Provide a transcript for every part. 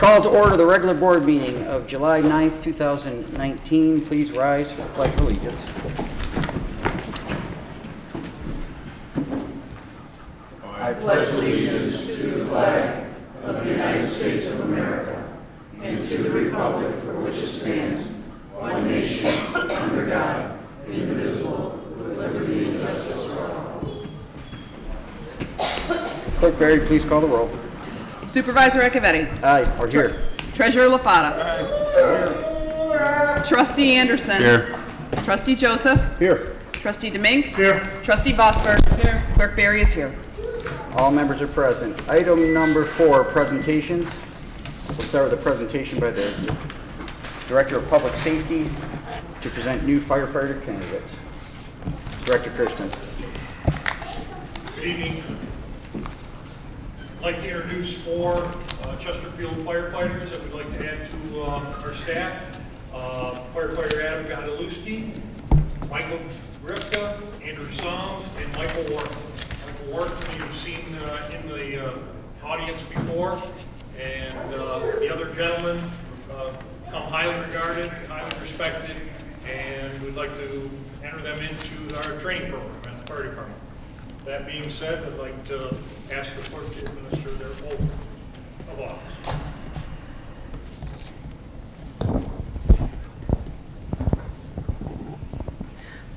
Call to order the regular board meeting of July 9th, 2019. Please rise for the Pledge of Allegiance. I pledge allegiance to the flag of the United States of America and to the republic for which it stands, one nation, under God, indivisible, with liberty and justice for all. Clerk Barry, please call the roll. Supervisor Acciavatti. Aye, or here. Treasurer LaFata. Trustee Anderson. Here. Trustee Joseph. Here. Trustee Demink. Here. Trustee Vosberg. Here. Clerk Barry is here. All members are present. Item number 4, presentations. We'll start with a presentation by the Director of Public Safety to present new firefighter candidates. Director Kirsten. Good evening. I'd like to introduce 4 Chesterfield firefighters that we'd like to add to our staff. Firefighter Adam Godalewski, Michael Grifka, Andrew Soms, and Michael Ward. Michael Ward, you've seen in the audience before, and the other gentlemen come highly regarded, highly respected, and we'd like to enter them into our training program at the fire department. That being said, I'd like to ask the clerk to administer their oath of office.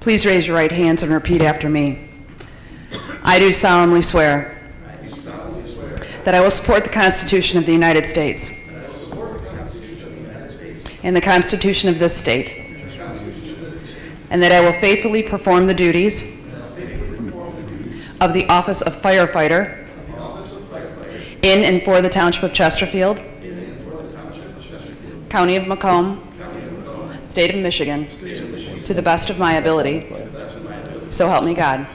Please raise your right hands and repeat after me. I do solemnly swear that I will support the Constitution of the United States and the Constitution of this state, and that I will faithfully perform the duties of the Office of Firefighter in and for the Township of Chesterfield, County of Macomb, State of Michigan, to the best of my ability. So help me God.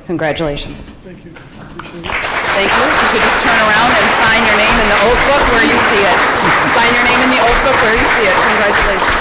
Congratulations. Thank you. Thank you. If you could just turn around and sign your name in the oath book where you see it. Sign your name in the oath book where you see it. Congratulations.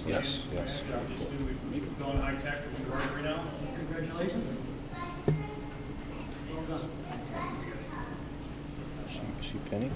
Yes, yes. We've gone high tech with the rotary now. Congratulations. Well done. She Penny?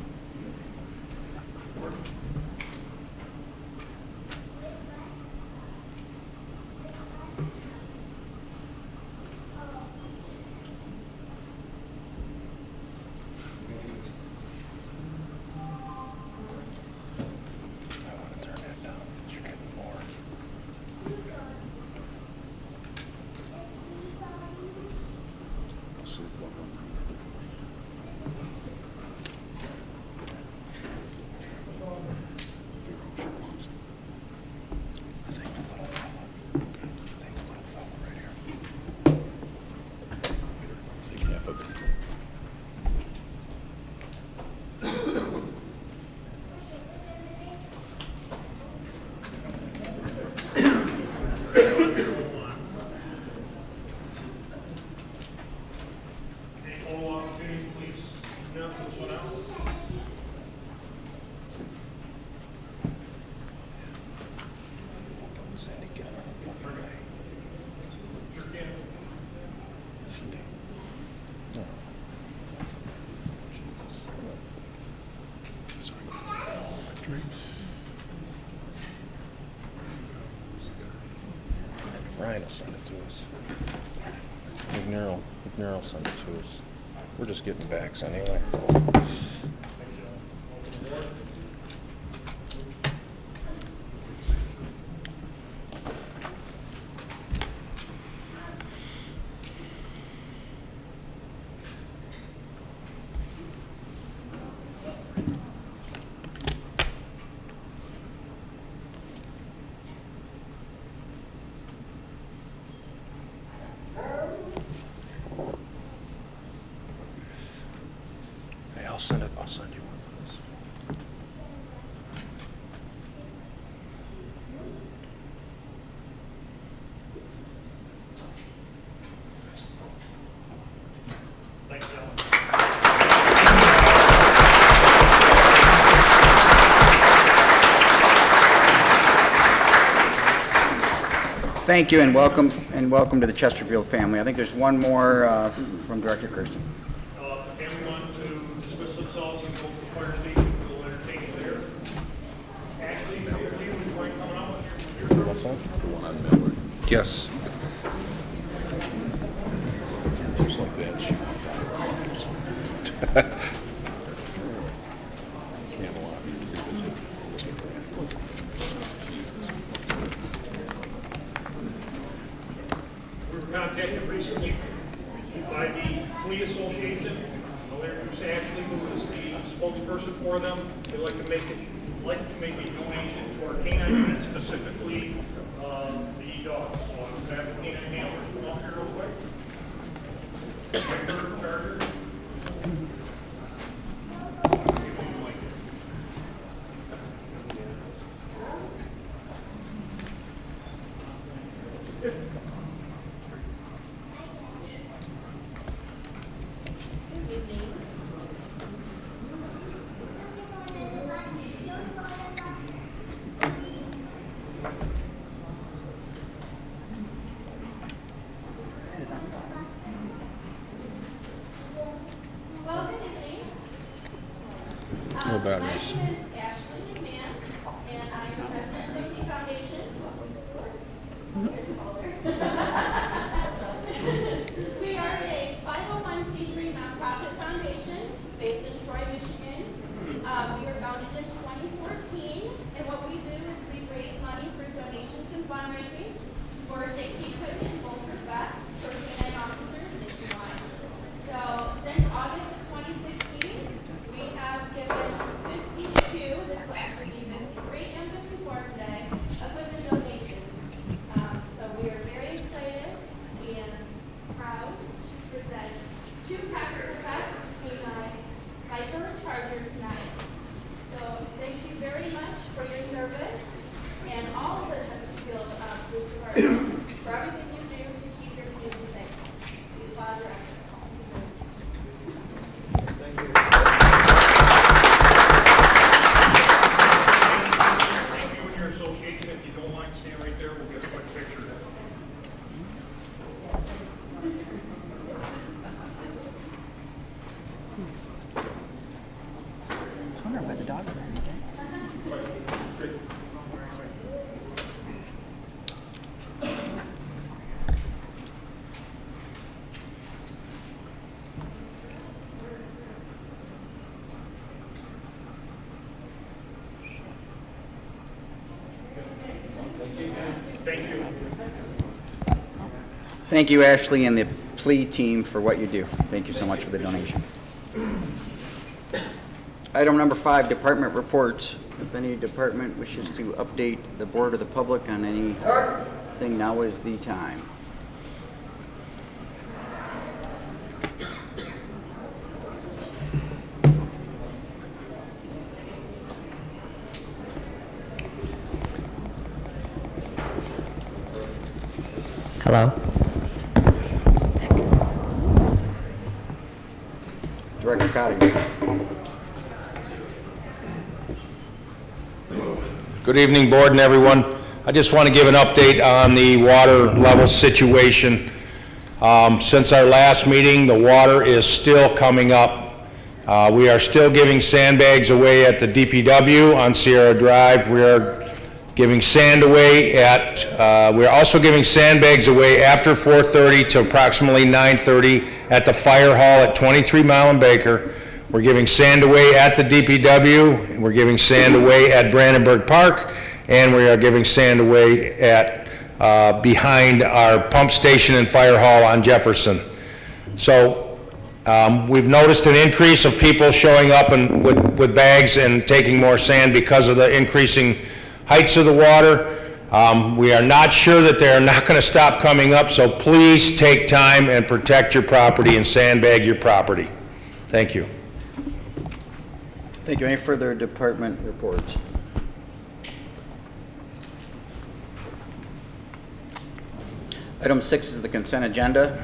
Ryan will send it to us. McNeil will send it to us. We're just getting backs anyway. I'll Thank you and welcome to the Chesterfield family. I think there's one more from Director Kirsten. If anyone to dismiss themselves and go to the fire station, we'll entertain you there. Ashley, would you mind coming out with your What's that? The one on Miller. Yes. Just like that. We were contacted recently by the Police Association. I'll introduce Ashley, who is the spokesperson for them. They'd like to make a donation to our canine unit, specifically the dogs. So I'm going to have the canine handlers come up here real quick. Charger. No batteries. My name is Ashley Mann, and I'm the president of the foundation. We are a 501c3 nonprofit foundation based in Troy, Michigan. We were founded in 2014, and what we do is we raise money through donations and fundraising for safety equipment, bulletproof vests for canine officers nationwide. So since August of 2016, we have given 52, this will actually be 53 and 54 today, equipment donations. So we are very excited and proud to present 2 Tractor Protect canine Viper Charger tonight. So thank you very much for your service and all of the Chesterfield Police Department for everything you do to keep your community safe. Supervisor Acciavatti. Thank you and your association. If you don't mind, stand right there. We'll get a quick picture. I wonder where the dog is. Thank you. Thank you, Ashley, and the plea team for what you do. Thank you so much for the donation. Item number 5, department reports. If any department wishes to update the board or the public on anything, now is the time. Hello. Director Cotting. Good evening, board and everyone. I just want to give an update on the water level situation. Since our last meeting, the water is still coming up. We are still giving sandbags away at the DPW on Sierra Drive. We are giving sand away at, we're also giving sandbags away after 4:30 to approximately 9:30 at the fire hall at 23 Mile and Baker. We're giving sand away at the DPW, we're giving sand away at Brandenburg Park, and we are giving sand away at behind our pump station and fire hall on Jefferson. So we've noticed an increase of people showing up and with bags and taking more sand because of the increasing heights of the water. We are not sure that they're not going to stop coming up, so please take time and protect your property and sandbag your property. Thank you. Thank you. Any further department reports? Item 6 is the consent agenda.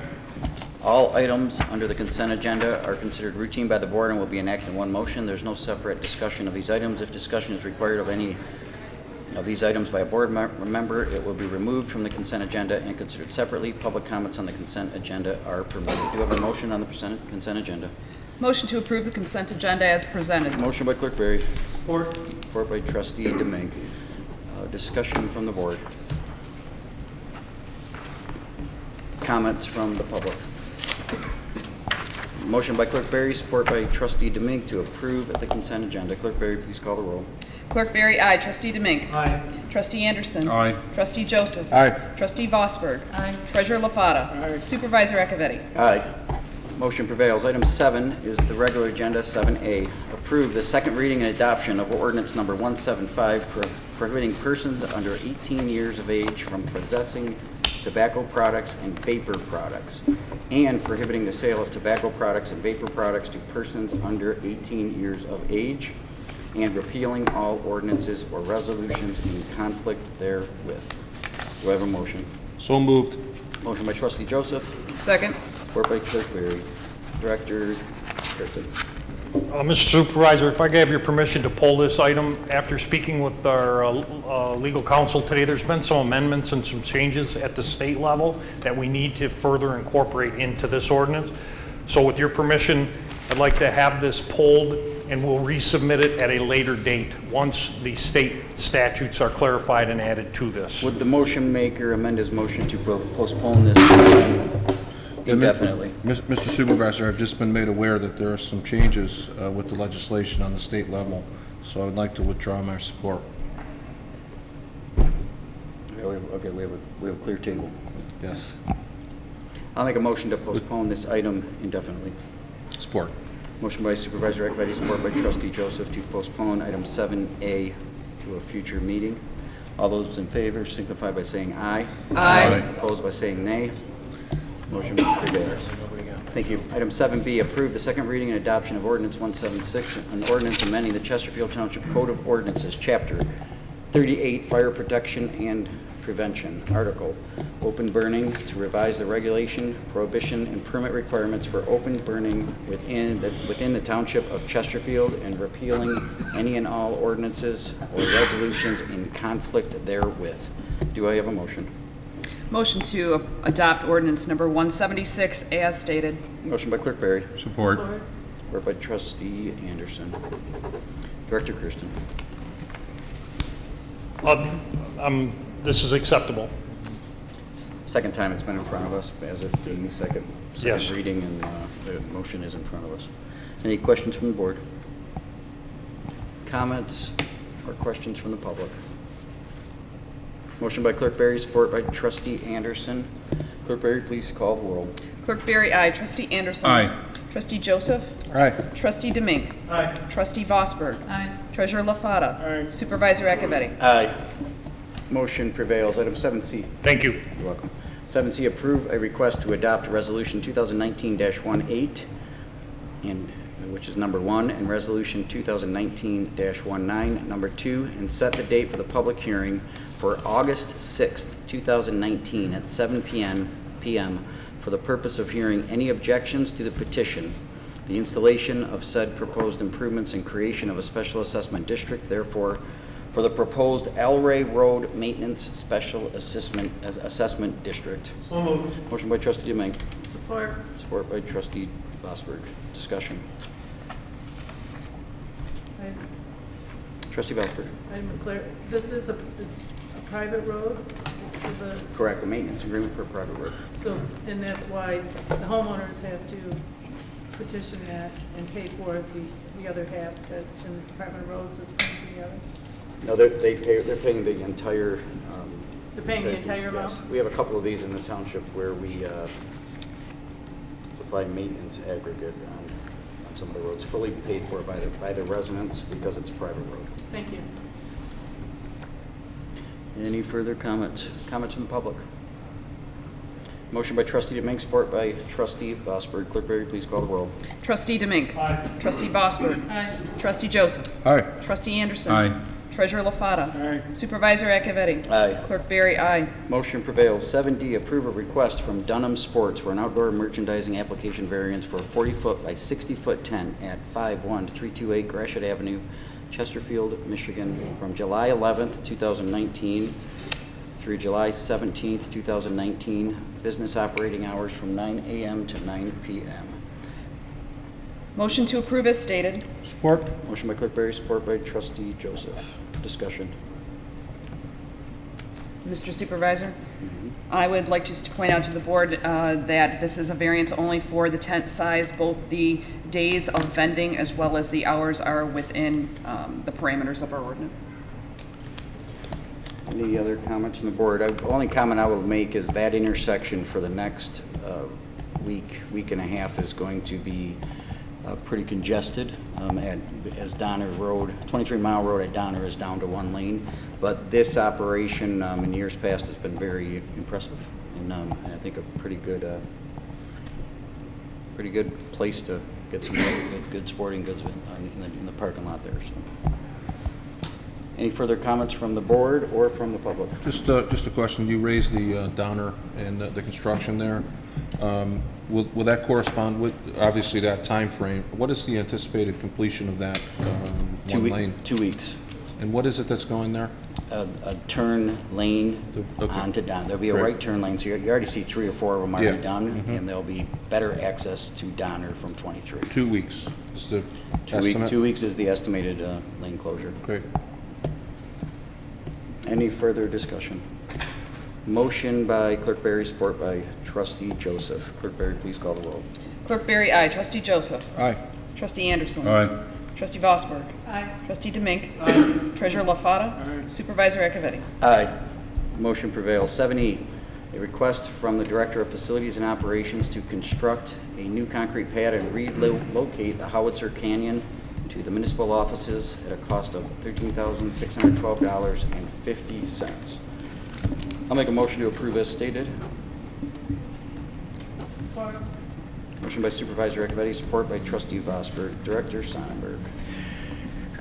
All items under the consent agenda are considered routine by the board and will be enacted in one motion. There's no separate discussion of these items. If discussion is required of any of these items by a board member, it will be removed from the consent agenda and considered separately. Public comments on the consent agenda are permitted. Do you have a motion on the consent agenda? Motion to approve the consent agenda as presented. Motion by Clerk Berry. Support. Support by Trustee Demink. Discussion from the board. Comments from the public. Motion by Clerk Berry, support by Trustee Demink to approve the consent agenda. Clerk Berry, please call the roll. Clerk Berry, aye. Trustee Demink. Aye. Trustee Anderson. Aye. Trustee Joseph. Aye. Trustee Vosberg. Aye. Treasurer LaFata. Aye. Supervisor Acciavatti. Aye. Motion prevails. Item 7 is the regular agenda, 7A. Approve the second reading and adoption of ordinance number 175 prohibiting persons under 18 years of age from possessing tobacco products and vapor products, and prohibiting the sale of tobacco products and vapor products to persons under 18 years of age, and repealing all ordinances or resolutions in conflict therewith. Do I have a motion? So moved. Motion by Trustee Joseph, Second. support by Clerk Berry. Director Griffin. Mr. Supervisor, if I could have your permission to pull this item after speaking with our legal counsel today, there's been some amendments and some changes at the state level that we need to further incorporate into this ordinance. So with your permission, I'd like to have this pulled and we'll resubmit it at a later date once the state statutes are clarified and added to this. Would the motion maker amend his motion to postpone this item indefinitely? Mr. Supervisor, I've just been made aware that there are some changes with the legislation on the state level, so I would like to withdraw my support. Okay, we have a clear table. Yes. I'll make a motion to postpone this item indefinitely. Support. Motion by Supervisor Acciavatti, support by Trustee Joseph to postpone item 7A to a future meeting. All those in favor signify by saying aye. Aye. Opposed by saying nay. Motion prevails. Thank you. Item 7B, approve the second reading and adoption of Ordinance 176, an ordinance amending the Chesterfield Township Code of Ordinances, Chapter 38, Fire Protection and Prevention, Article, Open Burning, to revise the regulation, prohibition, and permit requirements for open burning within the Township of Chesterfield and repealing any and all ordinances or resolutions in conflict therewith. Do I have a motion? Motion to adopt ordinance number 176 as stated. Motion by Clerk Berry. Support. Support by Trustee Anderson. Director Kirsten. This is acceptable. Second time it's been in front of us as of the second Yes. reading, and the motion is in front of us. Any questions from the board? Comments or questions from the public? Motion by Clerk Berry, support by Trustee Anderson. Clerk Berry, please call the roll. Clerk Berry, aye. Trustee Anderson. Aye. Trustee Joseph. Aye. Trustee Demink. Aye. Trustee Vosberg. Aye. Treasurer LaFata. Aye. Supervisor Acciavatti. Aye. Motion prevails. Item 7C. Thank you. You're welcome. 7C, approve a request to adopt Resolution 2019-18, which is number 1, and Resolution 2019-19, number 2, and set the date for the public hearing for August 6th, 2019 at 7 p.m. for the purpose of hearing any objections to the petition, the installation of said proposed improvements and creation of a special assessment district, therefore, for the proposed Elray Road Maintenance Special Assessment District. So moved. Motion by Trustee Demink. Support. Support by Trustee Vosberg. Discussion. Trustee Vosberg. I'm clear, this is a private road, so Correct, the maintenance agreement for a private road. and that's why the homeowners have to petition that and pay for the other half that the Department of Roads is paying for the other. No, they're paying the entire. They're paying the package, entire amount? yes. We have a couple of these in the township where we supply maintenance aggregate on some of the roads, fully paid for by the residents because it's a private road. Thank you. Any further comments? Comments from the public? Motion by Trustee Demink, support by Trustee Vosberg. Clerk Berry, please call the roll. Trustee Demink. Aye. Trustee Vosberg. Aye. Trustee Joseph. Aye. Trustee Anderson. Aye. Treasurer LaFata. Aye. Supervisor Acciavatti. Aye. Clerk Berry, aye. Motion prevails. 7D, approve a request from Dunham Sports for an outdoor merchandising application variance for a 40-foot by 60-foot tent at 51328 Gratiot Avenue, Chesterfield, Michigan, from July 11th, 2019 through July 17th, 2019. Business operating hours from 9 a.m. to 9 p.m. Motion to approve as stated. Support. Motion by Clerk Berry, support by Trustee Joseph. Discussion. Mr. Supervisor, I would like just to point out to the board that this is a variance only for the tent size. Both the days of vending as well as the hours are within the parameters of our ordinance. Any other comments from the board? The only comment I will make is that intersection for the next week and a half is going to be pretty congested as Donner Road, 23 Mile Road at Donner is down to 1 lane. But this operation in years past has been very impressive and I think a pretty good place to get some good sporting goods in the parking lot there. So. Any further comments from the board or from the public? Just a question. You raised the Donner and the construction there. Will that correspond with, obviously, that time frame? What is the anticipated completion of that 1 lane? 2 weeks. And what is it that's going there? A turn lane Okay. onto Donner. There'll be a Great. right turn lane, so you already see 3 or 4 of them already Yeah. done, Mhm. and there'll be better access to Donner from 23. 2 weeks is the 2 estimate? 2 weeks is the estimated lane closure. Great. Any further discussion? Motion by Clerk Berry, support by Trustee Joseph. Clerk Berry, please call the roll. Clerk Berry, aye. Trustee Joseph. Aye. Trustee Anderson. Aye. Trustee Vosberg. Aye. Trustee Demink. Aye. Treasurer LaFata. Aye. Supervisor Acciavatti. Aye. Motion prevails. 7E, a request from the Director of Facilities and Operations to construct a new concrete pad and relocate the Howitzer Canyon to the municipal offices at a cost of $13,612.50. I'll make a motion to approve as stated. Motion by Supervisor Acciavatti, support by Trustee Vosberg. Director Sonnenberg.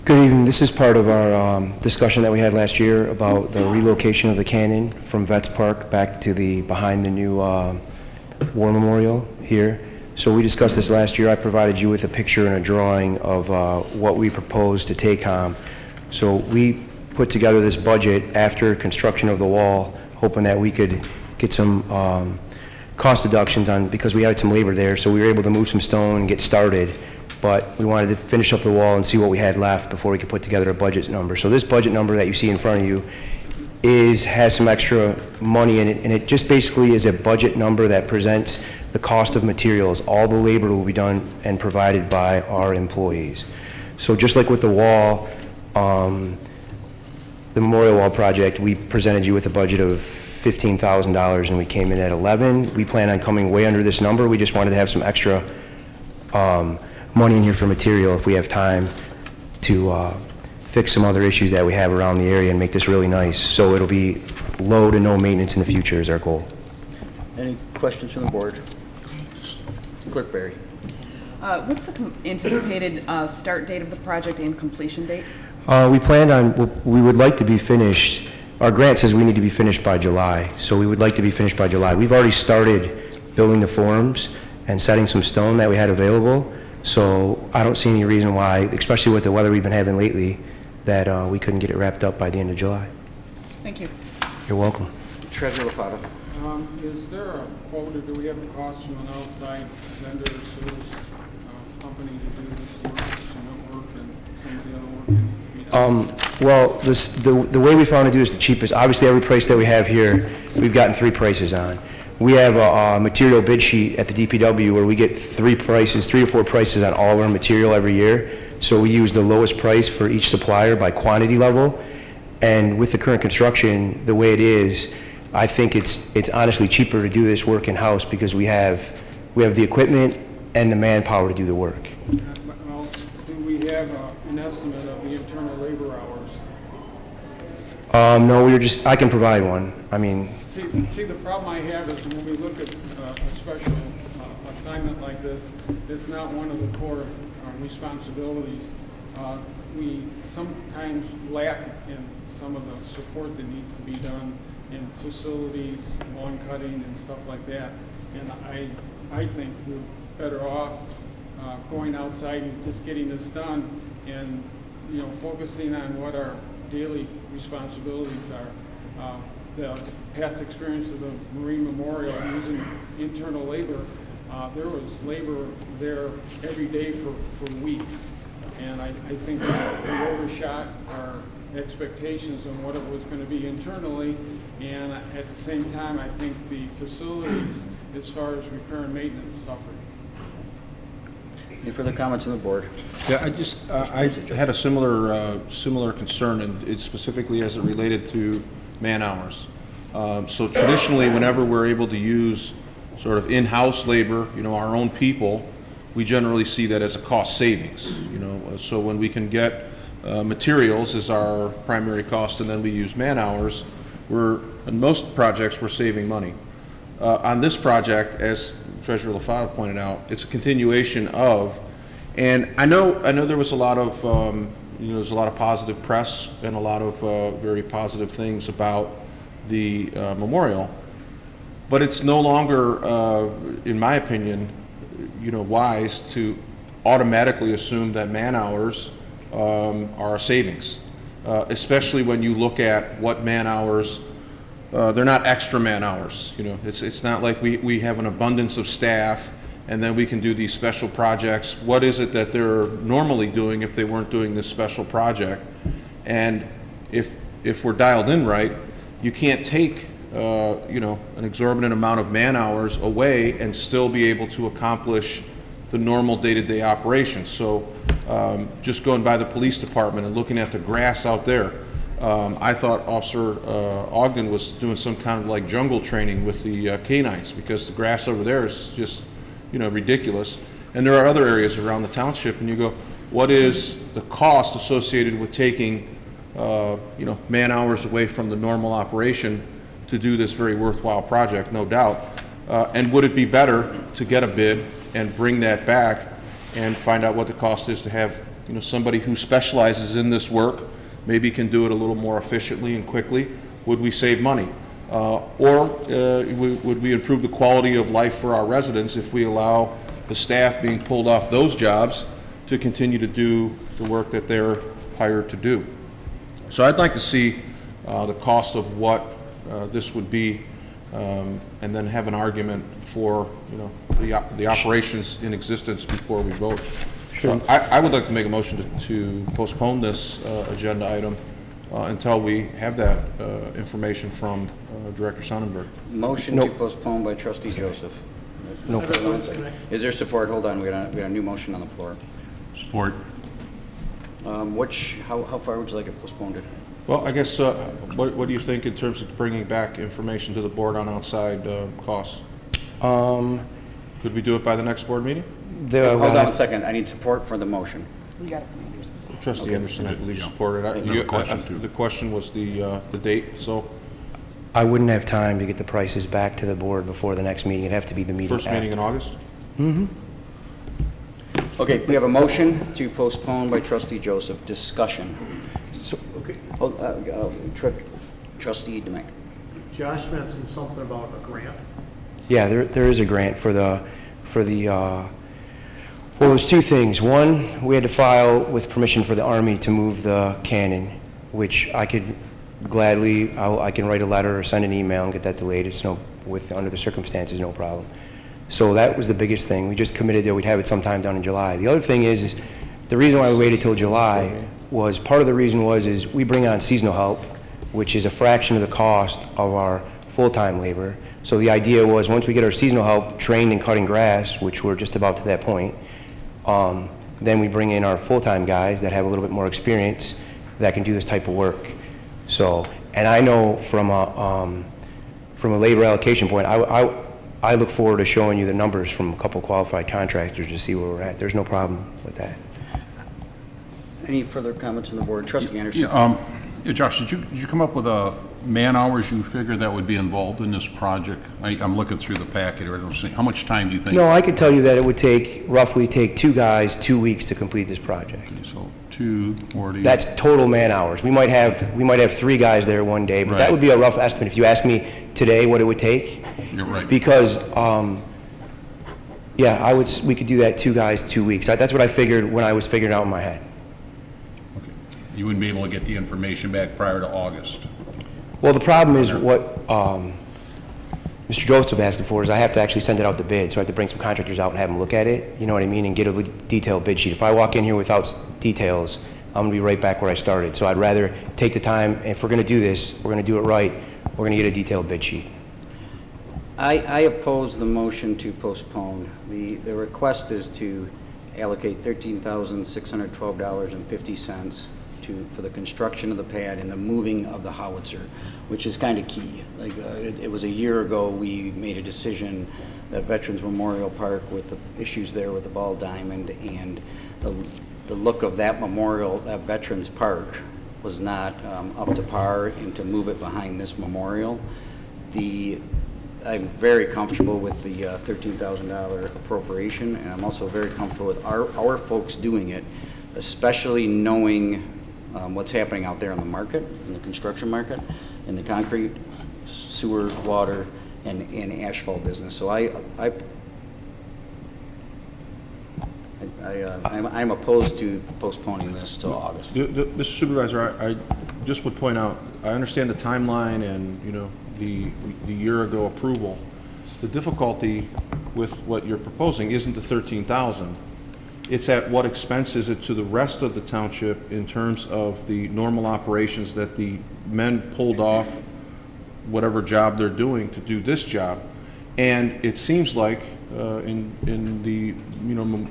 Good evening. This is part of our discussion that we had last year about the relocation of the canyon from Vets Park back to behind the new War Memorial here. So we discussed this last year. I provided you with a picture and a drawing of what we proposed to take on. So we put together this budget after construction of the wall, hoping that we could get some cost deductions on, because we had some labor there, so we were able to move some stone and get started. But we wanted to finish up the wall and see what we had left before we could put together a budget number. So this budget number that you see in front of you has some extra money in it, and it just basically is a budget number that presents the cost of materials. All the labor will be done and provided by our employees. So just like with the wall, the Memorial Wall project, we presented you with a budget of $15,000 and we came in at 11. We plan on coming way under this number. We just wanted to have some extra money in here for material if we have time to fix some other issues that we have around the area and make this really nice. So it'll be low to no maintenance in the future is our goal. Any questions from the board? Clerk Berry. What's the anticipated start date of the project and completion date? We planned on, we would like to be finished, our grant says we need to be finished by July, so we would like to be finished by July. We've already started building the forms and setting some stone that we had available, so I don't see any reason why, especially with the weather we've been having lately, that we couldn't get it wrapped up by the end of July. Thank you. You're welcome. Treasurer LaFata. Is there a quote, or do we have a cost from an outside vendor or service company to do this work, cement work, and some of the other work that needs to be done? Well, the way we found to do this the cheapest, obviously every price that we have here, we've gotten 3 prices on. We have a material bid sheet at the DPW where we get 3 or 4 prices on all of our material every year. So we use the lowest price for each supplier by quantity level. And with the current construction, the way it is, I think it's honestly cheaper to do this work in-house because we have the equipment and the manpower to do the work. Well, do we have an estimate of the internal labor hours? No, I can provide one. I mean, See, the problem I have is when we look at a special assignment like this, it's not one of the core responsibilities. We sometimes lack in some of the support that needs to be done in facilities, lawn cutting and stuff like that. And I think we're better off going outside and just getting this done and focusing on what our daily responsibilities are. The past experience of the Marine Memorial using internal labor, there was labor there every day for weeks. And I think we overshot our expectations on what it was going to be internally, and at the same time, I think the facilities, as far as repair and maintenance, suffered. Any further comments on the board? Yeah, I had a similar concern, and it's specifically as it related to man hours. So traditionally, whenever we're able to use sort of in-house labor, our own people, we generally see that as a cost savings. So when we can get materials as our primary cost, and then we use man hours, in most projects we're saving money. On this project, as Treasurer LaFave pointed out, it's a continuation of, and I know there was a lot of there's a lot of positive press and a lot of very positive things about the memorial, but it's no longer, in my opinion, wise to automatically assume that man hours are a savings, especially when you look at what man hours. They're not extra man hours. It's not like we have an abundance of staff and then we can do these special projects. What is it that they're normally doing if they weren't doing this special project? And if we're dialed in right, you can't take an exorbitant amount of man hours away and still be able to accomplish the normal day-to-day operations. So just going by the police department and looking at the grass out there, I thought Officer Ogden was doing some kind of like jungle training with the canines, because the grass over there is just ridiculous. And there are other areas around the township, and you go, what is the cost associated with taking man hours away from the normal operation to do this very worthwhile project? No doubt. And would it be better to get a bid and bring that back and find out what the cost is to have somebody who specializes in this work, maybe can do it a little more efficiently and quickly? Would we save money? Or would we improve the quality of life for our residents if we allow the staff being pulled off those jobs to continue to do the work that they're hired to do? So I'd like to see the cost of what this would be, and then have an argument for the operations in existence before we vote. So I would like to make a motion to postpone this agenda item until we have that information from Director Sonnenberg. Motion to postpone by Trustee Joseph. No. Is there support? Hold on, we got a new motion on the floor. Support. How far would you like it postponed? Well, I guess, what do you think in terms of bringing back information to the board on outside costs? Could we do it by the next board meeting? Hold on 1 second. I need support for the motion. Trustee Anderson, I believe, supported it. The question was the date, so. I wouldn't have time to get the prices back to the board before the next meeting. It'd have to be the meeting First meeting in August? Mm-hmm. Okay, we have a motion to postpone by Trustee Joseph. Discussion. So, okay. Trustee Demick. Josh mentioned something about a grant. Yeah, there is a grant for the well, there's two things. One, we had to file with permission for the Army to move the cannon, which I could gladly, I can write a letter or send an email and get that delayed. It's under the circumstances, no problem. So that was the biggest thing. We just committed that we'd have it sometime down in July. The other thing is the reason why we waited till July was, part of the reason is we bring on seasonal help, which is a fraction of the cost of our full-time labor. So the idea was, once we get our seasonal help trained in cutting grass, which we're just about to that point, then we bring in our full-time guys that have a little bit more experience that can do this type of work. So, and I know from a labor allocation point, I look forward to showing you the numbers from a couple qualified contractors to see where we're at. There's no problem with that. Any further comments from the board? Trustee Anderson. Yeah, Josh, did you come up with a man hours you figure that would be involved in this project? I'm looking through the packet. I don't see, how much time do you think? No, I could tell you that it would roughly take 2 guys 2 weeks to complete this project. Okay, so 240. That's total man hours. We might have 3 guys there one day, but Right. that would be a rough estimate. If you asked me today what it would take, You're right. because we could do that 2 guys 2 weeks. That's what I figured when I was figuring out in my head. Okay. You wouldn't be able to get the information back prior to August. Well, the problem is what Mr. Joseph asking for is I have to actually send it out to bid, so I have to bring some contractors out and have them look at it, you know what I mean, and get a detailed bid sheet. If I walk in here without details, I'm gonna be right back where I started. So I'd rather take the time, and if we're gonna do this, we're gonna do it right, we're gonna get a detailed bid sheet. I oppose the motion to postpone. The request is to allocate $13,612.50 for the construction of the pad and the moving of the Howitzer, which is kind of key. Like it was a year ago we made a decision that Veterans Memorial Park, with the issues there with the ball diamond and the look of that memorial, that Veterans Park, was not up to par, and to move it behind this memorial. I'm very comfortable with the $13,000 appropriation, and I'm also very comfortable with our folks doing it, especially knowing what's happening out there in the market, in the construction market, in the concrete, sewer, water, and asphalt business. So I'm opposed to postponing this till August. Mr. Supervisor, I just would point out, I understand the timeline and, you know, the year ago approval. The difficulty with what you're proposing isn't the 13,000. It's at what expense is it to the rest of the township in terms of the normal operations that the men pulled off whatever job they're doing to do this job. And it seems like in the, you know,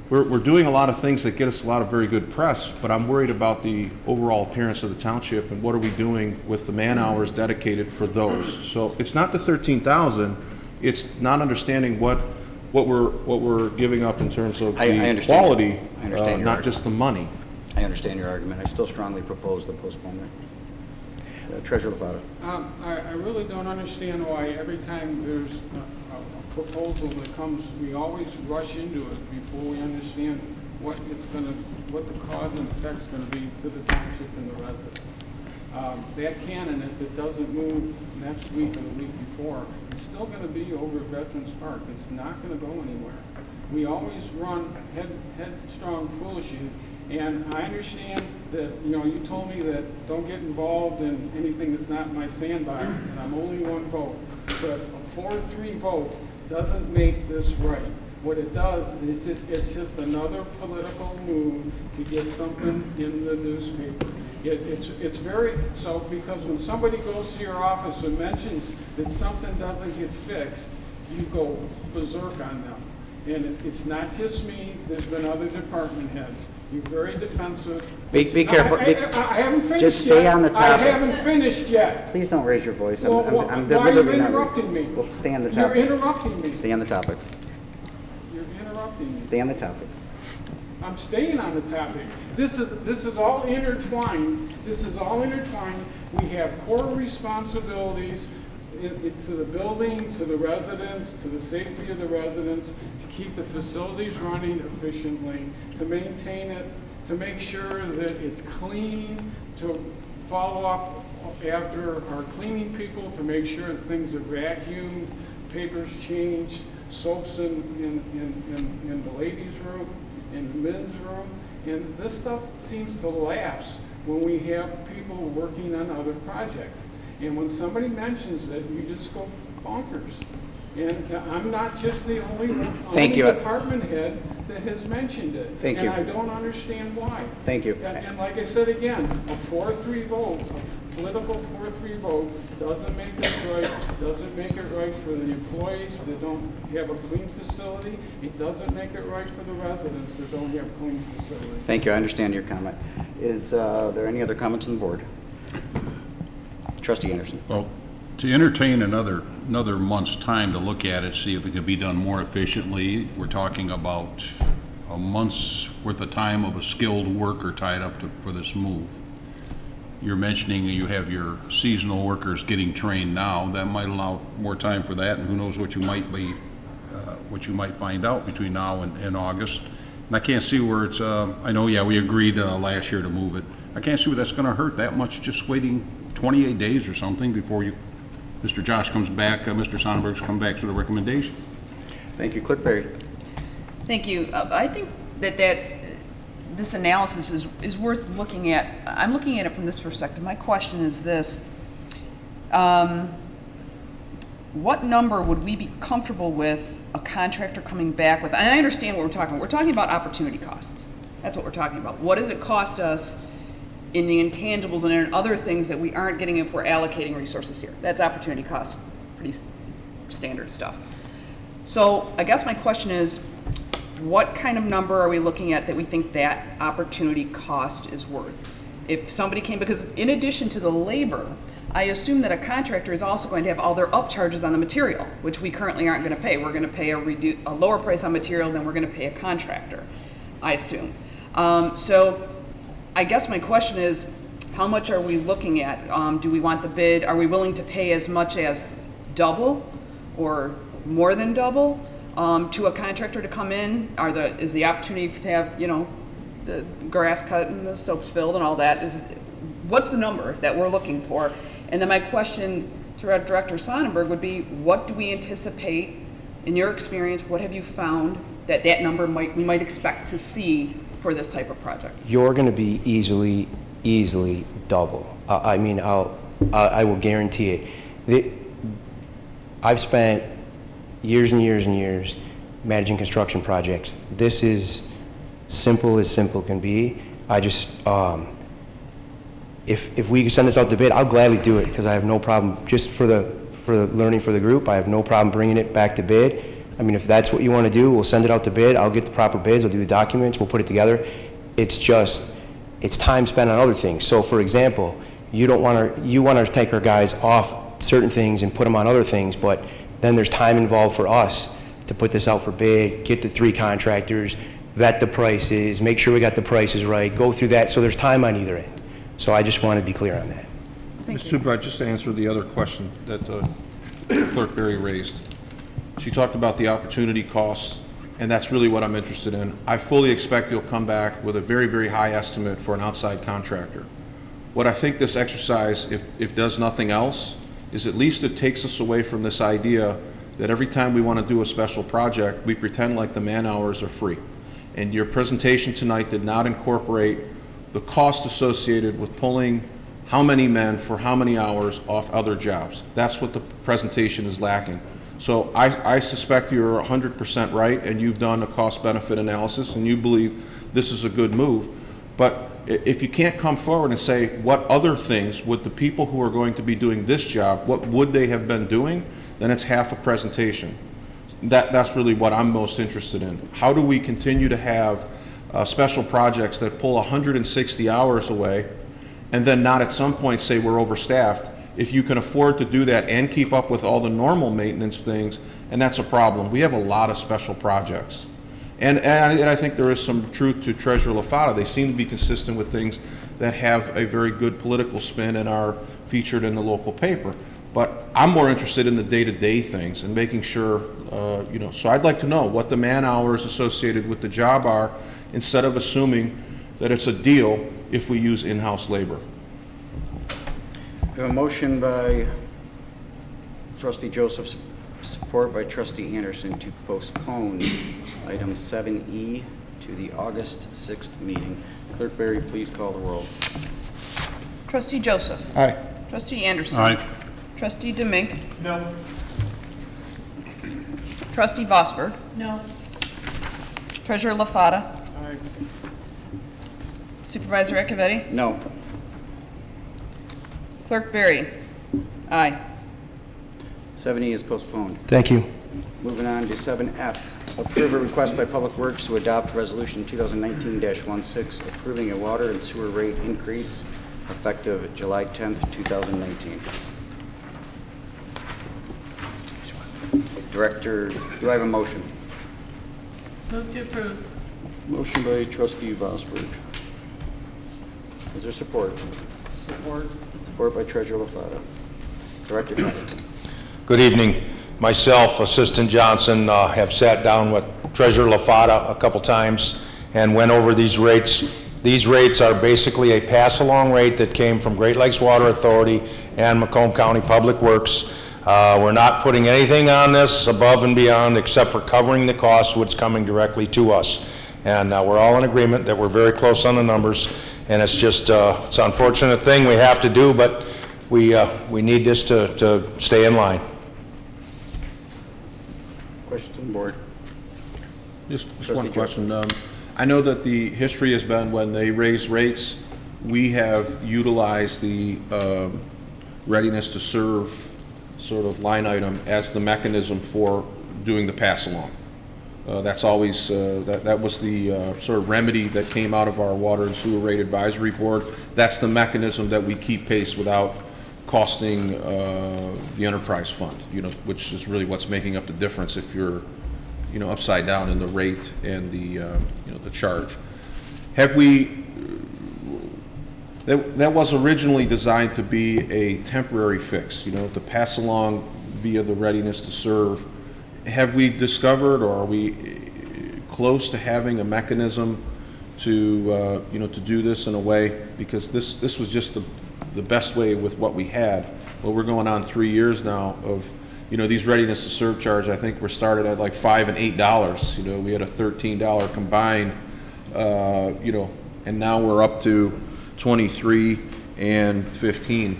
we're doing a lot of things that get us a lot of very good press, but I'm worried about the overall appearance of the township and what are we doing with the man hours dedicated for those. So it's not the 13,000, it's not understanding what we're giving up in terms of the quality, not just the money. I understand your argument. I still strongly propose the postponement. Treasurer LaFauda. I really don't understand why every time there's a proposal that comes, we always rush into it before we understand what the cause and effect's going to be to the township and the residents. That cannon, if it doesn't move next week or the week before, it's still going to be over at Veterans Park. It's not going to go anywhere. We always run headstrong foolishly, and I understand that, you know, you told me that don't get involved in anything that's not my sandbox, and I'm only one vote. But a 4-3 vote doesn't make this right. What it does is it's just another political move to get something in the newspaper. It's very, so because when somebody goes to your office and mentions that something doesn't get fixed, you go berserk on them. And it's not just me, there's been other department heads. You're very defensive. Be careful. I haven't finished yet. Just stay on the topic. I haven't finished yet. Please don't raise your voice. Well, I'm why are you deliberately not. interrupting me? Well, stay on the topic. You're interrupting me. Stay on the topic. You're interrupting me. Stay on the topic. I'm staying on the topic. This is all intertwined. This is all intertwined. We have core responsibilities to the building, to the residents, to the safety of the residents, to keep the facilities running efficiently, to maintain it, to make sure that it's clean, to follow up after our cleaning people, to make sure that things are vacuumed, papers changed, soaps in the ladies' room, in the men's room. And this stuff seems to lapse when we have people working on other projects. And when somebody mentions it, you just go bonkers. And I'm not just the only department head that has mentioned it. Thank you. And I don't understand why. Thank you. And like I said again, a 4-3 vote, a political 4-3 vote doesn't make this right, doesn't make it right for the employees that don't have a clean facility. It doesn't make it right for the residents that don't have clean facilities. Thank you. I understand your comment. Is there any other comments on the board? Trustee Anderson. Well, to entertain another month's time to look at it, see if it could be done more efficiently, we're talking about a month's worth of time of a skilled worker tied up for this move. You're mentioning you have your seasonal workers getting trained now. That might allow more time for that, and who knows what you might find out between now and August. And I can't see where it's. I know, yeah, we agreed last year to move it. I can't see where that's going to hurt that much. Just waiting 28 days or something before Mr. Josh comes back, Mr. Sonnenberg's come back with a recommendation. Thank you. Clerk Berry. Thank you. I think that this analysis is worth looking at. I'm looking at it from this perspective. My question is this. What number would we be comfortable with a contractor coming back with? And I understand what we're talking about. We're talking about opportunity costs. That's what we're talking about. What does it cost us in the intangibles and in other things that we aren't getting if we're allocating resources here? That's opportunity costs, pretty standard stuff. So I guess my question is, what kind of number are we looking at that we think that opportunity cost is worth? If somebody came, because in addition to the labor, I assume that a contractor is also going to have all their upcharges on the material, which we currently aren't going to pay. We're going to pay a lower price on material than we're going to pay a contractor, I assume. So I guess my question is, how much are we looking at? Do we want the bid? Are we willing to pay as much as double or more than double to a contractor to come in? Is the opportunity to have, you know, the grass cut and the soaps filled and all that? What's the number that we're looking for? And then my question to Director Sonnenberg would be, what do we anticipate, in your experience, what have you found that number we might expect to see for this type of project? You're going to be easily double. I mean, I will guarantee it. I've spent years and years and years managing construction projects. This is simple as simple can be. I just, if we send this out to bid, I'll gladly do it because I have no problem. Just for the learning for the group, I have no problem bringing it back to bid. I mean, if that's what you want to do, we'll send it out to bid. I'll get the proper bids. I'll do the documents. We'll put it together. It's just, it's time spent on other things. So, for example, you want to take our guys off certain things and put them on other things, but then there's time involved for us to put this out for bid, get the 3 contractors, vet the prices, make sure we got the prices right, go through that. So there's time on either end. So I just want to be clear on that. Mr. Supervisor, just to answer the other question that Clerk Berry raised. She talked about the opportunity costs, and that's really what I'm interested in. I fully expect you'll come back with a very, very high estimate for an outside contractor. What I think this exercise, if does nothing else, is at least it takes us away from this idea that every time we want to do a special project, we pretend like the man hours are free. And your presentation tonight did not incorporate the cost associated with pulling how many men for how many hours off other jobs. That's what the presentation is lacking. So I suspect you're 100% right, and you've done a cost-benefit analysis, and you believe this is a good move. But if you can't come forward and say what other things would the people who are going to be doing this job, what would they have been doing, then it's half a presentation. That's really what I'm most interested in. How do we continue to have special projects that pull 160 hours away and then not at some point say we're overstaffed, if you can afford to do that and keep up with all the normal maintenance things, and that's a problem. We have a lot of special projects. And I think there is some truth to Treasurer LaFata. They seem to be consistent with things that have a very good political spin and are featured in the local paper. But I'm more interested in the day-to-day things and making sure, you know, so I'd like to know what the man hours associated with the job are instead of assuming that it's a deal if we use in-house labor. We have a motion by Trustee Joseph, support by Trustee Anderson to postpone item 7E to the August 6th meeting. Clerk Berry, please call the roll. Trustee Joseph. Aye. Trustee Anderson. Aye. Trustee DeMink. No. Trustee Vosberg. No. Treasurer LaFata. Aye. Supervisor Acciavatti. No. Clerk Berry. Aye. 7E is postponed. Thank you. Moving on to 7F. Approve a request by Public Works to adopt Resolution 2019-16 approving a water and sewer rate increase effective July 10th, 2019. Director, do I have a motion? Move to approve. Motion by Trustee Vosberg. Is there support? Support. Support by Treasurer LaFata. Director Dunham. Good evening. Myself, Assistant Johnson, have sat down with Treasurer LaFata a couple times and went over these rates. These rates are basically a pass-along rate that came from Great Lakes Water Authority and Macomb County Public Works. We're not putting anything on this above and beyond except for covering the cost, which is coming directly to us. And we're all in agreement that we're very close on the numbers, and it's just, it's an unfortunate thing we have to do, but we need this to stay in line. Questions on the board? Just Trustee one Joe. question. I know that the history has been when they raise rates, we have utilized the readiness to serve sort of line item as the mechanism for doing the pass-along. That's always, that was the sort of remedy that came out of our Water and Sewer Rate Advisory Board. That's the mechanism that we keep pace without costing the enterprise fund, which is really what's making up the difference if you're, upside down in the rate and the, the charge. Have we, that was originally designed to be a temporary fix, to pass along via the readiness to serve. Have we discovered, or are we close to having a mechanism to, to do this in a way? Because this was just the best way with what we had. Well, we're going on 3 years now of, these readiness to serve charge. I think we're started at like $5 and $8. We had a $13 combined, and now we're up to 23 and 15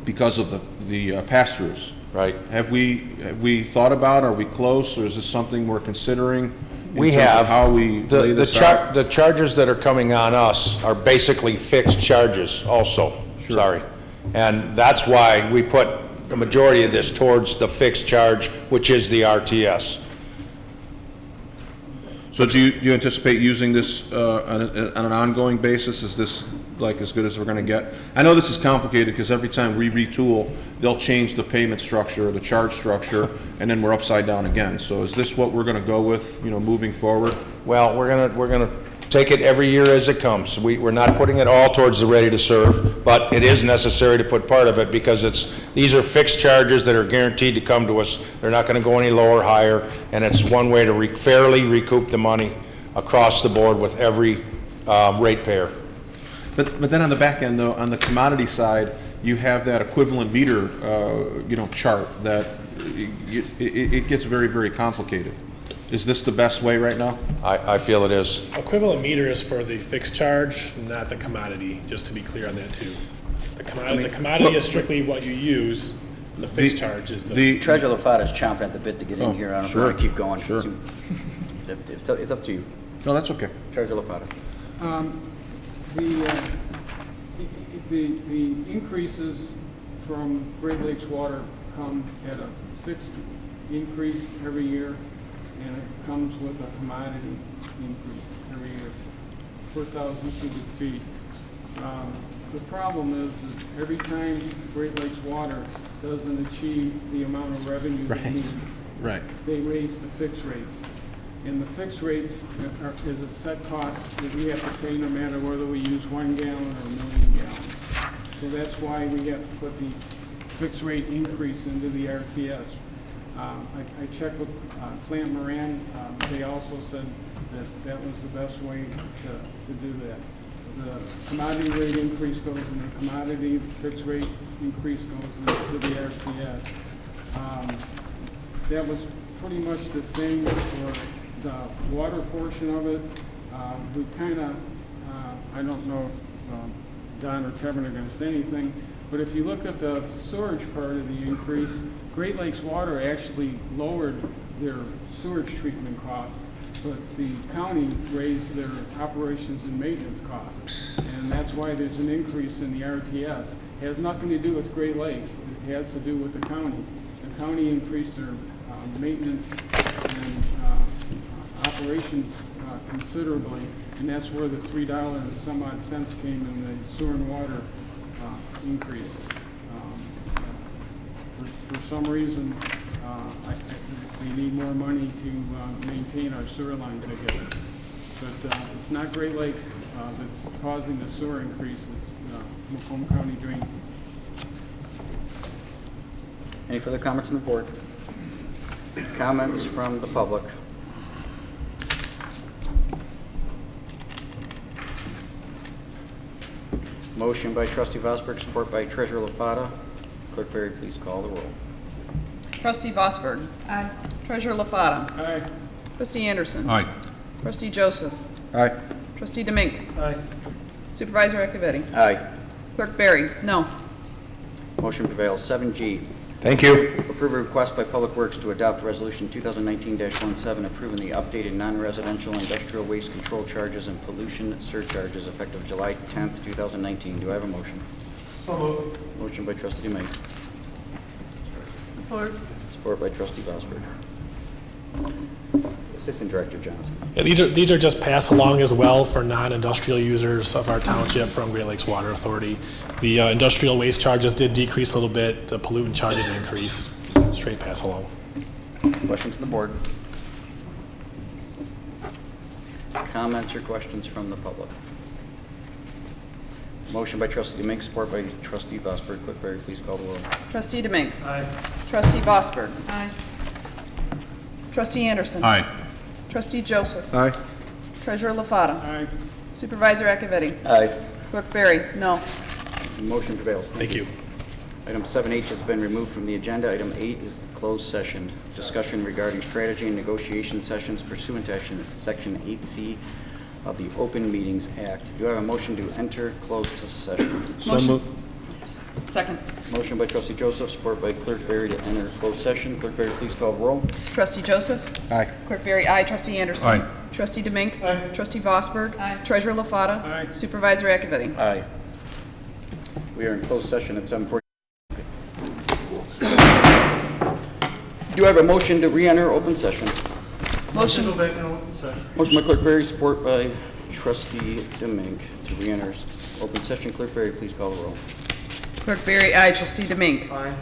because of the pass-throughs. Right. Have we thought about, are we close, or is this something we're considering? We have. How we lay this out? The charges that are coming on us are basically fixed charges also. Sure. Sorry. And that's why we put the majority of this towards the fixed charge, which is the RTS. So do you anticipate using this on an ongoing basis? Is this like as good as we're going to get? I know this is complicated because every time we retool, they'll change the payment structure, the charge structure, and then we're upside down again. So is this what we're going to go with, moving forward? Well, we're gonna take it every year as it comes. We're not putting it all towards the ready to serve, but it is necessary to put part of it because these are fixed charges that are guaranteed to come to us. They're not going to go any lower or higher, and it's one way to fairly recoup the money across the board with every ratepayer. But then on the back end, though, on the commodity side, you have that equivalent meter, chart that it gets very, very complicated. Is this the best way right now? I feel it is. Equivalent meter is for the fixed charge, not the commodity, just to be clear on that too. The commodity is strictly what you use, and the fixed charge is the... Treasurer LaFata is chomping at the bit to get in here. I don't know if you want to keep going. Sure. It's up to you. No, that's okay. Treasurer LaFata. The increases from Great Lakes Water come at a fixed increase every year, and it comes with a commodity increase every year, 4,000 cubic feet. The problem is every time Great Lakes Water doesn't achieve the amount of revenue they need, they raise the fixed rates. And the fixed rates is a set cost that we have to pay no matter whether we use 1 gallon or 1,000,000 gallons. So that's why we have to put the fixed rate increase into the RTS. I checked with Plant Moran. They also said that was the best way to do that. The commodity rate increase goes into the commodity, the fixed rate increase goes into the RTS. That was pretty much the same for the water portion of it. We kind of, I don't know if Don or Kevin are going to say anything, but if you look at the sewage part of the increase, Great Lakes Water actually lowered their sewage treatment costs, but the county raised their operations and maintenance costs. And that's why there's an increase in the RTS. It has nothing to do with Great Lakes. It has to do with the county. The county increased their maintenance and operations considerably, and that's where the $3 and some odd cents came in the sewer and water increase. For some reason, we need more money to maintain our sewer lines, I guess. But it's not Great Lakes that's causing the sewer increase, it's Macomb County drain. Any further comments on the board? Comments from the public? Motion by Trustee Vosberg, support by Treasurer LaFata. Clerk Berry, please call the roll. Trustee Vosberg. Aye. Treasurer LaFata. Aye. Trustee Anderson. Aye. Trustee Joseph. Aye. Trustee Demink. Aye. Supervisor Acciavatti. Aye. Clerk Barry, no. Motion prevails. 7G, Thank you. approve a request by Public Works to adopt Resolution 2019-17 approving the updated non-residential industrial waste control charges and pollution surcharges effective July 10th, 2019. Do I have a motion? So moved. Motion by Trustee Demink. Support. Support by Trustee Vosberg. Assistant Director Johnson. Yeah, these are just passed along as well for non-industrial users of our township from Great Lakes Water Authority. The industrial waste charges did decrease a little bit. The pollutant charges increased. Straight pass along. Questions to the board? Comments or questions from the public? Motion by Trustee Demink, support by Trustee Vosberg. Clerk Barry, please call the roll. Trustee Demink. Aye. Trustee Vosberg. Aye. Trustee Anderson. Aye. Trustee Joseph. Aye. Treasurer LaFata. Aye. Supervisor Acciavatti. Aye. Clerk Barry, no. Motion prevails. Thank you. Item 7H has been removed from the agenda. Item 8 is closed session. Discussion regarding strategy and negotiation sessions pursuant to Section 8C of the Open Meetings Act. Do I have a motion to enter closed session? So moved. Second. Motion by Trustee Joseph, support by Clerk Barry to enter closed session. Clerk Barry, please call the roll. Trustee Joseph. Aye. Clerk Barry, aye. Trustee Anderson. Aye. Trustee Demink. Aye. Trustee Vosberg. Aye. Treasurer LaFata. Aye. Supervisor Acciavatti. Aye. We are in closed session at 7:40. Do I have a motion to re-enter open session? Motion. to go back in open session. Motion by Clerk Barry, support by Trustee Demink to re-enter open session. Clerk Barry, please call the roll. Clerk Barry, aye. Trustee Demink. Aye.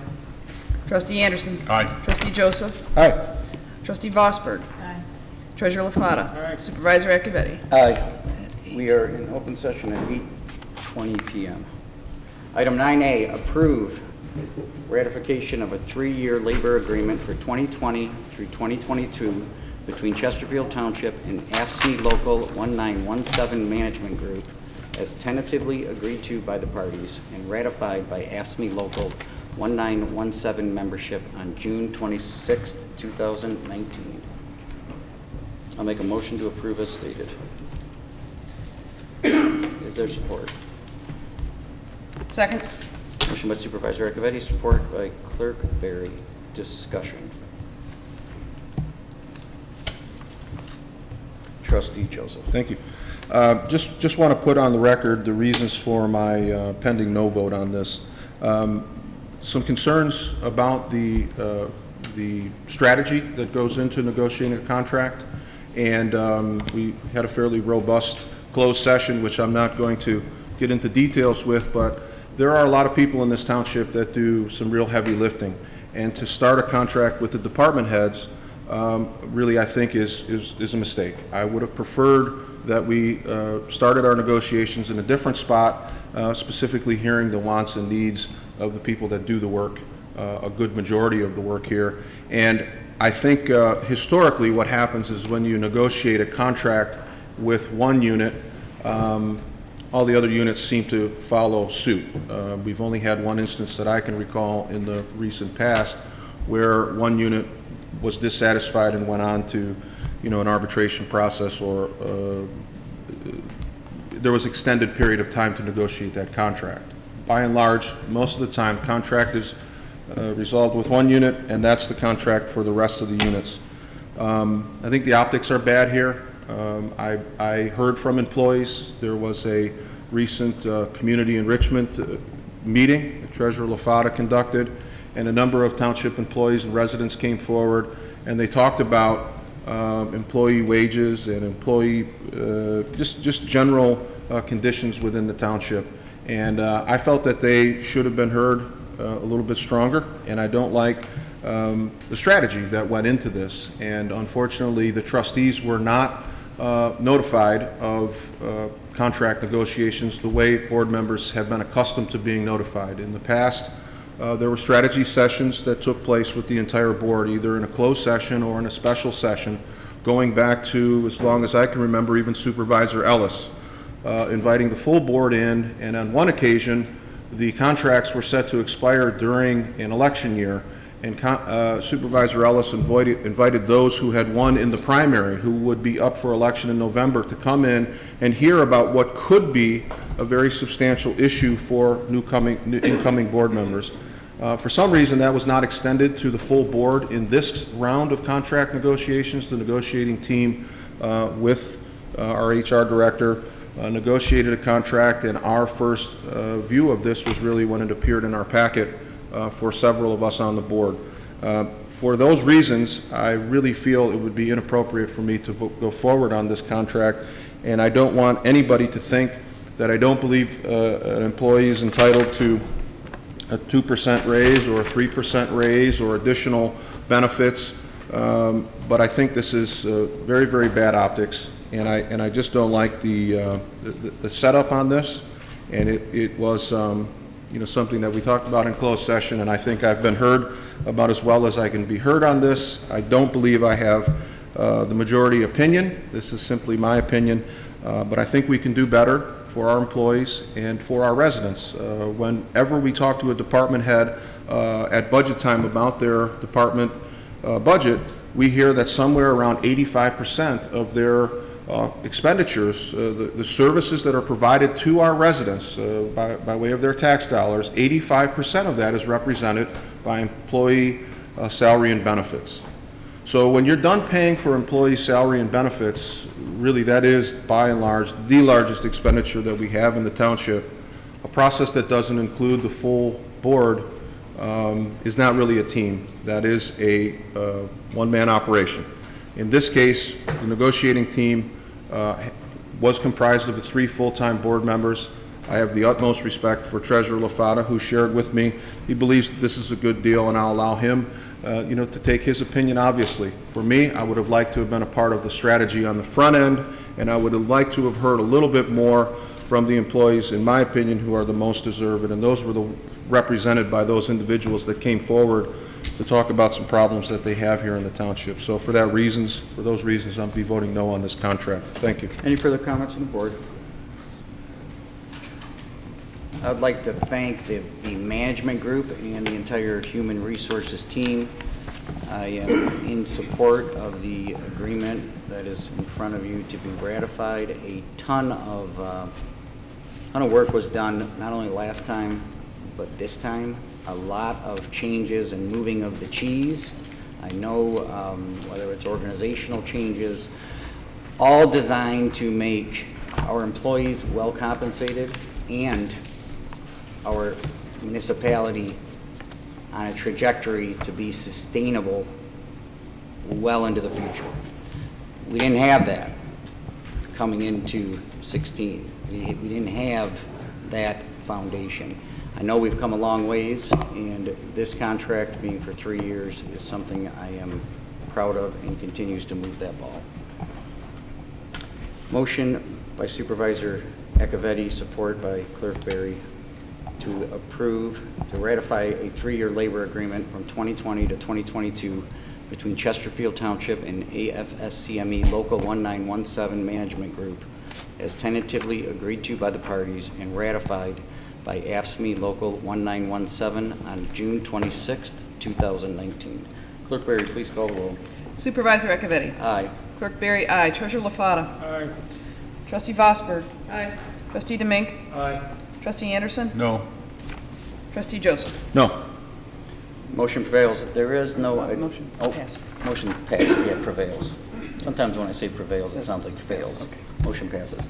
Trustee Anderson. Aye. Trustee Joseph. Aye. Trustee Vosberg. Aye. Treasurer LaFata. Aye. Supervisor Acciavatti. Aye. We are in open session at 8:20 p.m. Item 9A, approve ratification of a 3-year labor agreement for 2020 through 2022 between Chesterfield Township and AFSCME Local 1917 Management Group as tentatively agreed to by the parties and ratified by AFSCME Local 1917 membership on June 26, 2019. I'll make a motion to approve as stated. Is there support? Second. Motion by Supervisor Acciavatti, support by Clerk Barry. Discussion. Trustee Joseph. Thank you. Just want to put on the record the reasons for my pending no vote on this. Some concerns about the strategy that goes into negotiating a contract, and we had a fairly robust closed session, which I'm not going to get into details with, but there are a lot of people in this township that do some real heavy lifting, and to start a contract with the department heads really I think is a mistake. I would have preferred that we started our negotiations in a different spot, specifically hearing the wants and needs of the people that do the work, a good majority of the work here. And I think historically what happens is when you negotiate a contract with one unit, all the other units seem to follow suit. We've only had one instance that I can recall in the recent past where one unit was dissatisfied and went on to, an arbitration process, or there was extended period of time to negotiate that contract. By and large, most of the time, contract is resolved with one unit, and that's the contract for the rest of the units. I think the optics are bad here. I heard from employees. There was a recent community enrichment meeting that Treasurer LaFata conducted, and a number of township employees and residents came forward, and they talked about employee wages and employee just general conditions within the township. And I felt that they should have been heard a little bit stronger, and I don't like the strategy that went into this. And unfortunately, the trustees were not notified of contract negotiations the way board members have been accustomed to being notified. In the past, there were strategy sessions that took place with the entire board, either in a closed session or in a special session, going back to, as long as I can remember, even Supervisor Ellis, inviting the full board in. And on one occasion, the contracts were set to expire during an election year, and Supervisor Ellis invited those who had won in the primary, who would be up for election in November, to come in and hear about what could be a very substantial issue for incoming board members. For some reason, that was not extended to the full board in this round of contract negotiations. The negotiating team with our HR director negotiated a contract, and our first view of this was really when it appeared in our packet for several of us on the board. For those reasons, I really feel it would be inappropriate for me to go forward on this contract, and I don't want anybody to think that I don't believe an employee is entitled to a 2% raise or a 3% raise or additional benefits, but I think this is very, very bad optics, and I just don't like the setup on this, and it was something that we talked about in closed session, and I think I've been heard about as well as I can be heard on this. I don't believe I have the majority opinion. This is simply my opinion, but I think we can do better for our employees and for our residents. Whenever we talk to a department head at budget time about their department budget, we hear that somewhere around 85% of their expenditures, the services that are provided to our residents by way of their tax dollars, 85% of that is represented by employee salary and benefits. So when you're done paying for employee salary and benefits, really that is by and large the largest expenditure that we have in the township. A process that doesn't include the full board is not really a team. That is a one-man operation. In this case, the negotiating team was comprised of 3 full-time board members. I have the utmost respect for Treasurer LaFata, who shared with me. He believes that this is a good deal, and I'll allow him to take his opinion, obviously. For me, I would have liked to have been a part of the strategy on the front end, and I would have liked to have heard a little bit more from the employees, in my opinion, who are the most deserving, and those were represented by those individuals that came forward to talk about some problems that they have here in the township. So for those reasons, I'll be voting no on this contract. Thank you. Any further comments on the board? I would like to thank the management group and the entire human resources team. I am in support of the agreement that is in front of you to be ratified. A ton of work was done, not only last time, but this time. A lot of changes and moving of the cheese. I know whether it's organizational changes, all designed to make our employees well compensated and our municipality on a trajectory to be sustainable well into the future. We didn't have that coming into 16. We didn't have that foundation. I know we've come a long ways, and this contract being for 3 years is something I am proud of and continues to move that ball. Motion by Supervisor Acciavatti, support by Clerk Berry, to ratify a 3-year labor agreement from 2020 to 2022 between Chesterfield Township and AFSCME Local 1917 Management Group as tentatively agreed to by the parties and ratified by AFSCME Local 1917 on June 26, 2019. Clerk Berry, please call the roll. Supervisor Acciavatti. Aye. Clerk Berry, aye. Treasurer LaFata. Aye. Trustee Vosberg. Aye. Trustee Demink. Aye. Trustee Anderson. No. Trustee Joseph. No. Motion prevails. There is no... Motion passed. Motion passes, yeah, prevails. Sometimes when I say prevails, it sounds like fails. Okay. Motion passes.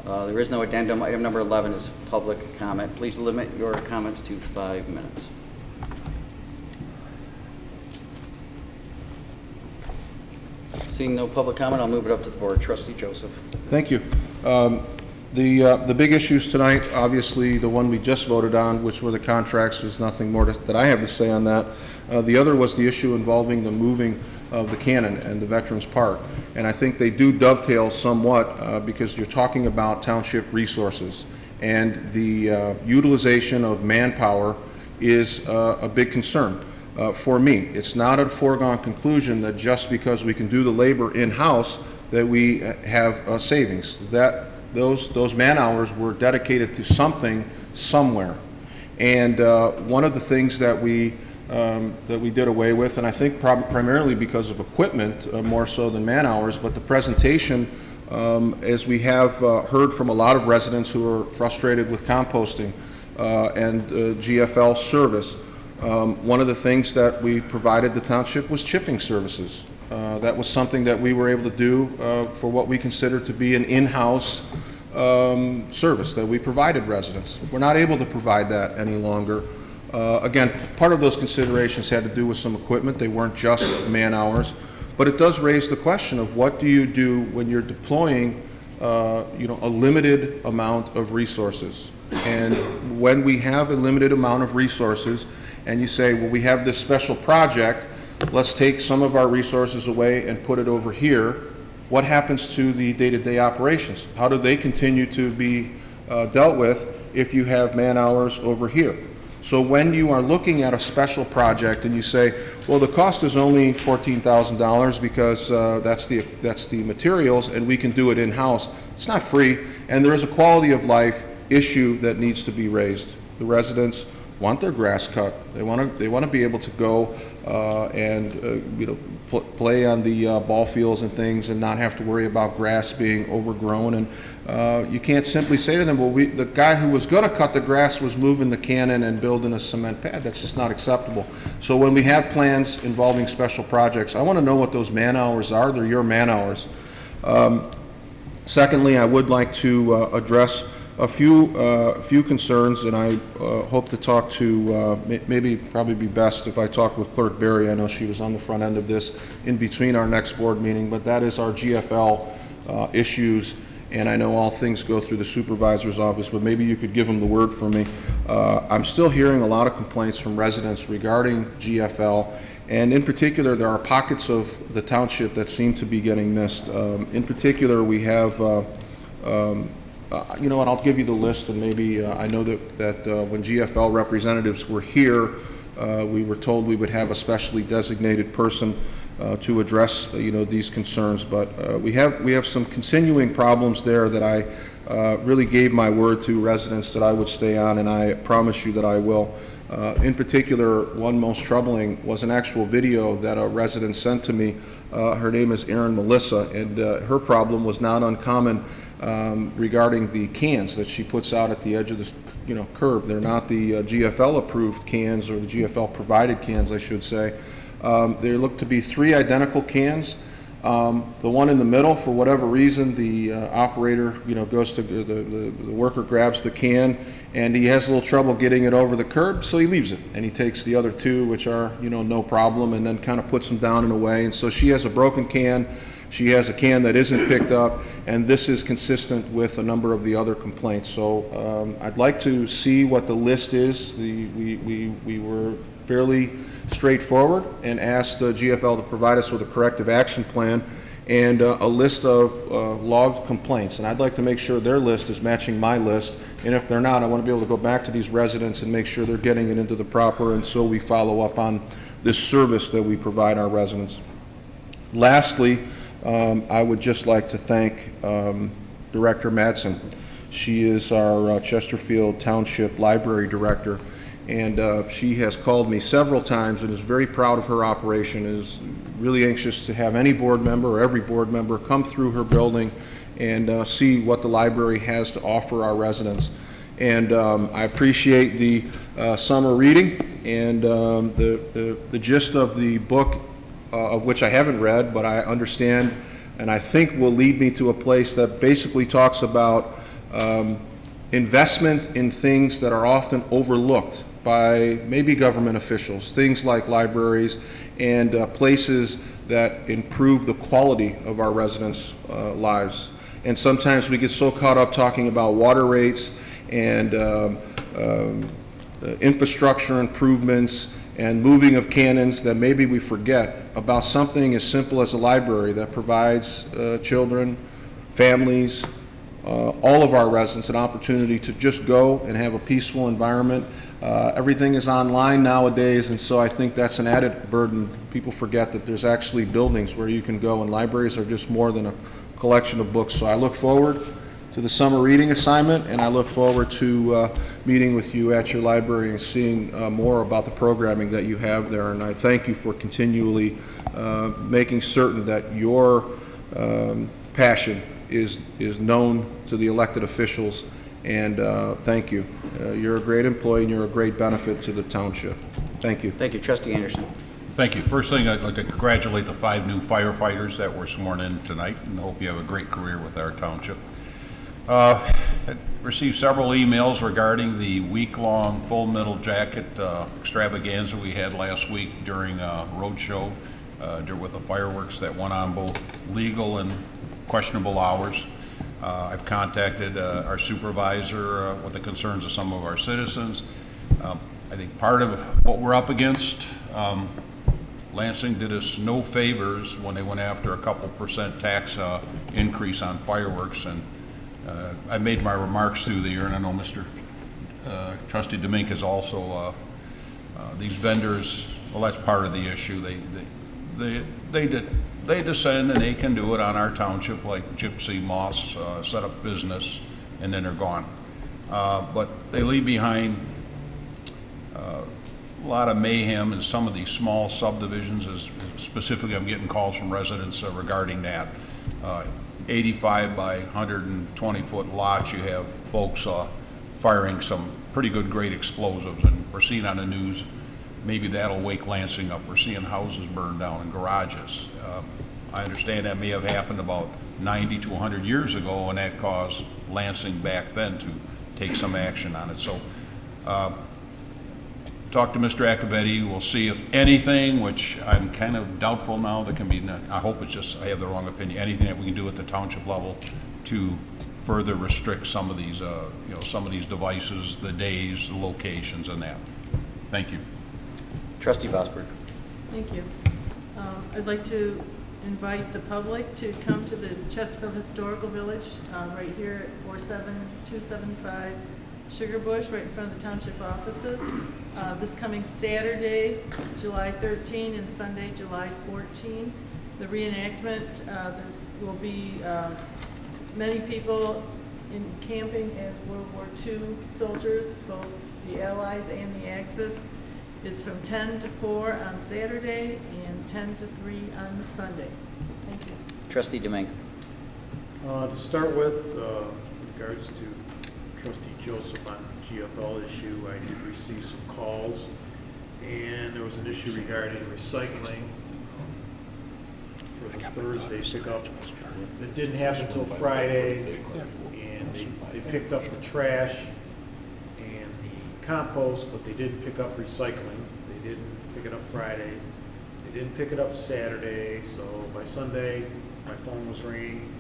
There is no addendum. Item number 11 is public comment. Please limit your comments to 5 minutes. Seeing no public comment, I'll move it up to the board. Trustee Joseph. Thank you. The big issues tonight, obviously the one we just voted on, which were the contracts, there's nothing more that I have to say on that. The other was the issue involving the moving of the cannon and the Veterans Park. And I think they do dovetail somewhat because you're talking about township resources. And the utilization of manpower is a big concern for me. It's not a foregone conclusion that just because we can do the labor in-house that we have savings. Those man hours were dedicated to something somewhere. And one of the things that we that we did away with, and I think primarily because of equipment, more so than man hours, but the presentation, as we have heard from a lot of residents who are frustrated with composting and GFL service, one of the things that we provided the township was chipping services. That was something that we were able to do for what we consider to be an in-house service that we provided residents. We're not able to provide that any longer. Again, part of those considerations had to do with some equipment. They weren't just man hours, but it does raise the question of what do you do when you're deploying a limited amount of resources. And when we have a limited amount of resources and you say, well, we have this special project, let's take some of our resources away and put it over here, what happens to the day-to-day operations? How do they continue to be dealt with if you have man hours over here? So when you are looking at a special project and you say, well, the cost is only $14,000 because that's the materials and we can do it in-house, it's not free, and there is a quality of life issue that needs to be raised. The residents want their grass cut. They want to be able to go and play on the ball fields and things and not have to worry about grass being overgrown. And you can't simply say to them, well, the guy who was going to cut the grass was moving the cannon and building a cement pad. That's just not acceptable. So when we have plans involving special projects, I want to know what those man hours are. They're your man hours. Secondly, I would like to address a few concerns, and I hope to talk to, probably be best if I talk with Clerk Berry. I know she was on the front end of this in between our next board meeting, but that is our GFL issues, and I know all things go through the supervisor's office, but maybe you could give them the word for me. I'm still hearing a lot of complaints from residents regarding GFL, and in particular, there are pockets of the township that seem to be getting missed. In particular, we have you know what, I'll give you the list, and maybe I know that when GFL representatives were here, we were told we would have a specially designated person to address these concerns, but we have some continuing problems there that I really gave my word to residents that I would stay on, and I promise you that I will. In particular, one most troubling was an actual video that a resident sent to me. Her name is Erin Melissa, and her problem was not uncommon regarding the cans that she puts out at the edge of the curb. They're not the GFL approved cans, or the GFL provided cans, I should say. They look to be 3 identical cans. The one in the middle, for whatever reason, the operator goes to the worker grabs the can, and he has a little trouble getting it over the curb, so he leaves it, and he takes the other 2, which are no problem, and then kind of puts them down in a way. And so she has a broken can. She has a can that isn't picked up, and this is consistent with a number of the other complaints. So I'd like to see what the list is. We were fairly straightforward and asked GFL to provide us with a corrective action plan and a list of logged complaints. And I'd like to make sure their list is matching my list. And if they're not, I want to be able to go back to these residents and make sure they're getting it into the proper, and so we follow up on this service that we provide our residents. Lastly, I would just like to thank Director Madsen. She is our Chesterfield Township Library Director, and she has called me several times and is very proud of her operation, is really anxious to have any board member or every board member come through her building and see what the library has to offer our residents. And I appreciate the summer reading and the gist of the book, of which I haven't read, but I understand and I think will lead me to a place that basically talks about investment in things that are often overlooked by maybe government officials, things like libraries and places that improve the quality of our residents' lives. And sometimes we get so caught up talking about water rates and infrastructure improvements and moving of cannons that maybe we forget about something as simple as a library that provides children, families, all of our residents an opportunity to just go and have a peaceful environment. Everything is online nowadays, and so I think that's an added burden. People forget that there's actually buildings where you can go, and libraries are just more than a collection of books. So I look forward to the summer reading assignment, and I look forward to meeting with you at your library and seeing more about the programming that you have there. And I thank you for continually making certain that your passion is known to the elected officials, and thank you. You're a great employee and you're a great benefit to the township. Thank you. Thank you. Trustee Anderson. Thank you. First thing, I'd like to congratulate the 5 new firefighters that were sworn in tonight, and I hope you have a great career with our township. I received several emails regarding the week-long full metal jacket extravaganza we had last week during a road show with the fireworks that went on both legal and questionable hours. I've contacted our supervisor with the concerns of some of our citizens. I think part of what we're up against, Lansing did us no favors when they went after a couple % tax increase on fireworks, and I made my remarks through the year, and I know Mr. Trustee Demink is also, these vendors, well, that's part of the issue. They descend and they can do it on our township like Gypsy Moss, set up business, and then they're gone. But they leave behind a lot of mayhem in some of these small subdivisions. Specifically, I'm getting calls from residents regarding that. 85 by 120 foot lots, you have folks firing some pretty good grade explosives, and we're seeing on the news, maybe that'll wake Lansing up. We're seeing houses burned down and garages. I understand that may have happened about 90 to 100 years ago, and that caused Lansing back then to take some action on it. So talk to Mr. Acciavatti. We'll see if anything, which I'm kind of doubtful now, that can be, I hope it's just, I have the wrong opinion, anything that we can do at the township level to further restrict some of these, some of these devices, the days, the locations, and that. Thank you. Trustee Vosberg. Thank you. I'd like to invite the public to come to the Chesterfield Historical Village right here at 47275 Sugar Bush, right in front of the township offices. This coming Saturday, July 13, and Sunday, July 14. The reenactment, there will be many people in camping as World War II soldiers, both the Allies and the Axis. It's from 10 to 4 on Saturday and 10 to 3 on Sunday. Thank you. Trustee Demink. To start with regards to Trustee Joseph on the GFL issue, I did receive some calls, and there was an issue regarding recycling for the Thursday pickup. That didn't happen until Friday, and they picked up the trash and the compost, but they didn't pick up recycling. They didn't pick it up Friday. They didn't pick it up Saturday, so by Sunday, my phone was ringing.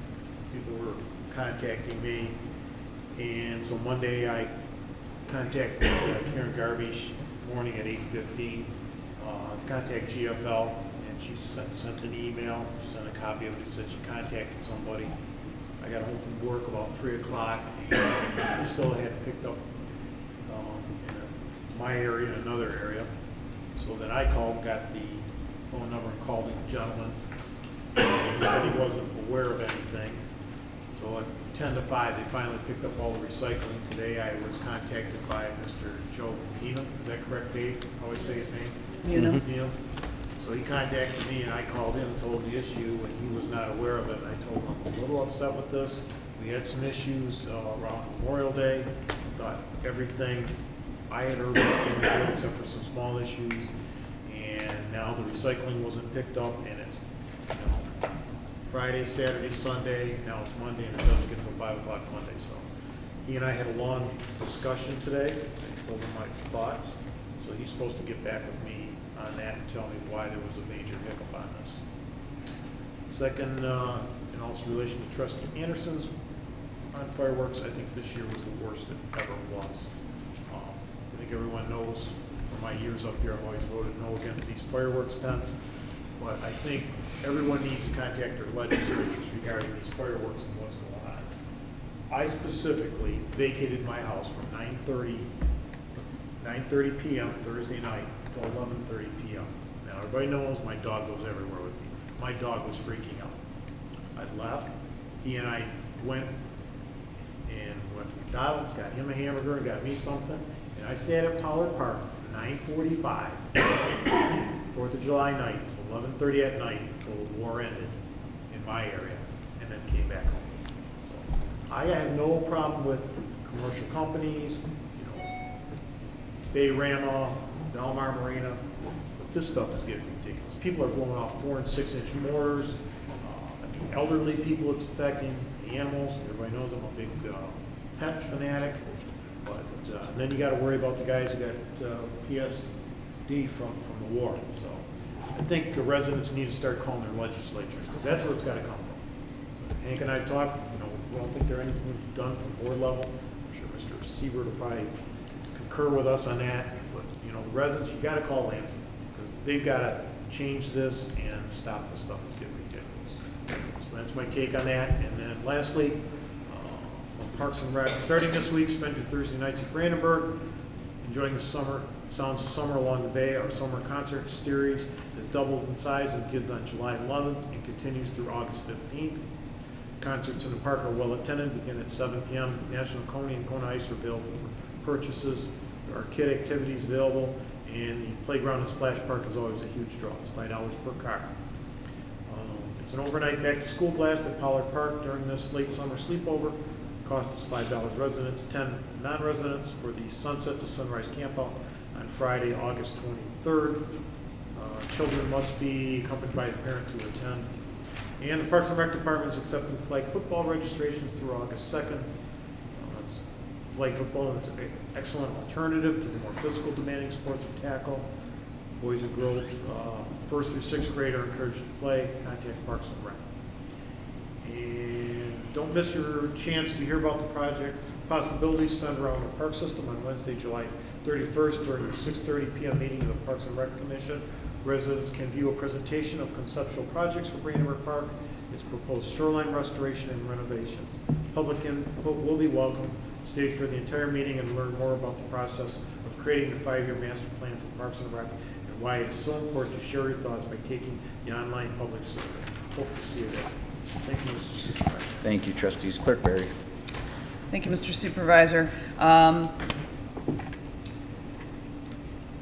People were contacting me. And so Monday I contacted Karen Garbish morning at 8:15 to contact GFL, and she sent an email, sent a copy of it. It said she contacted somebody. I got home from work about 3 o'clock, and I still hadn't picked up in my area, in another area. So then I called, got the phone number, and called the gentleman. And he said he wasn't aware of anything. So at 10 to 5, they finally picked up all the recycling. Today I was contacted by Mr. Joe Nina. Is that correct, Dave? How I say his name? Nina. So he contacted me, and I called him and told him the issue, and he was not aware of it. And I told him I'm a little upset with this. We had some issues around Memorial Day. I thought everything I had heard was going good except for some small issues. And now the recycling wasn't picked up, and it's Friday, Saturday, Sunday, now it's Monday, and it doesn't get till 5 o'clock Monday. So he and I had a long discussion today. I told him my thoughts. So he's supposed to get back with me on that and tell me why there was a major hiccup on this. Second, in also relation to Trustee Anderson's on fireworks, I think this year was the worst it ever was. I think everyone knows from my years up here, I've always voted no against these fireworks tents. But I think everyone needs to contact their legislatures regarding these fireworks and what's going on. I specifically vacated my house from 9:30 p.m. Thursday night until 11:30 p.m. Now everybody knows my dog goes everywhere with me. My dog was freaking out. I left. He and I went and went to McDonald's, got him a hamburger, and got me something. And I sat at Pollard Park from 9:45, 4th of July night, 11:30 at night until the war ended in my area, and then came back home. So I have no problem with commercial companies, you know, Bayrama, Belmar Marina, but this stuff is getting ridiculous. People are blowing off 4 and 6 inch mortars. The elderly people it's affecting, the animals. Everybody knows I'm a big pet fanatic, but and then you got to worry about the guys who got PSD from the war. So I think the residents need to start calling their legislatures, because that's where it's got to come from. Hank and I have talked. You know, we don't think there's anything done from board level. I'm sure Mr. Siebert will probably concur with us on that. But you know, the residents, you got to call Lansing, because they've got to change this and stop the stuff that's getting ridiculous. So that's my take on that. And then lastly, from Parks and Rec, starting this week, spend your Thursday nights at Brandenburg, enjoying the summer sounds of summer along the bay. Our summer concert series has doubled in size with kids on July 11th and continues through August 15th. Concerts in the park are well attended, begin at 7 p.m. National Coney and Kona Ice are available for purchases. There are kid activities available, and the playground and splash park is always a huge draw. It's $5 per car. It's an overnight back-to-school blast at Pollard Park during this late summer sleepover. Cost is $5 residents, $10 non-residents for the Sunset to Sunrise Campout on Friday, August 23rd. Children must be accompanied by a parent to attend. And the Parks and Rec Department is accepting flag football registrations through August 2nd. It's flag football, and it's an excellent alternative to the more physical demanding sports of tackle. Boys and girls, 1st through 6th grade are encouraged to play. Contact Parks and Rec. And don't miss your chance to hear about the project possibilities centered around the park system on Wednesday, July 31st during the 6:30 p.m. meeting of the Parks and Rec Commission. Residents can view a presentation of conceptual projects for Brandenburg Park, its proposed shoreline restoration and renovations. Public input will be welcome. Stay for the entire meeting and learn more about the process of creating the 5-year master plan for Parks and Rec and why it is so important to share your thoughts by taking the online public survey. Hope to see you there. Thank you, Mr. Supervisor. Thank you, trustees. Clerk Barry. Thank you, Mr. Supervisor.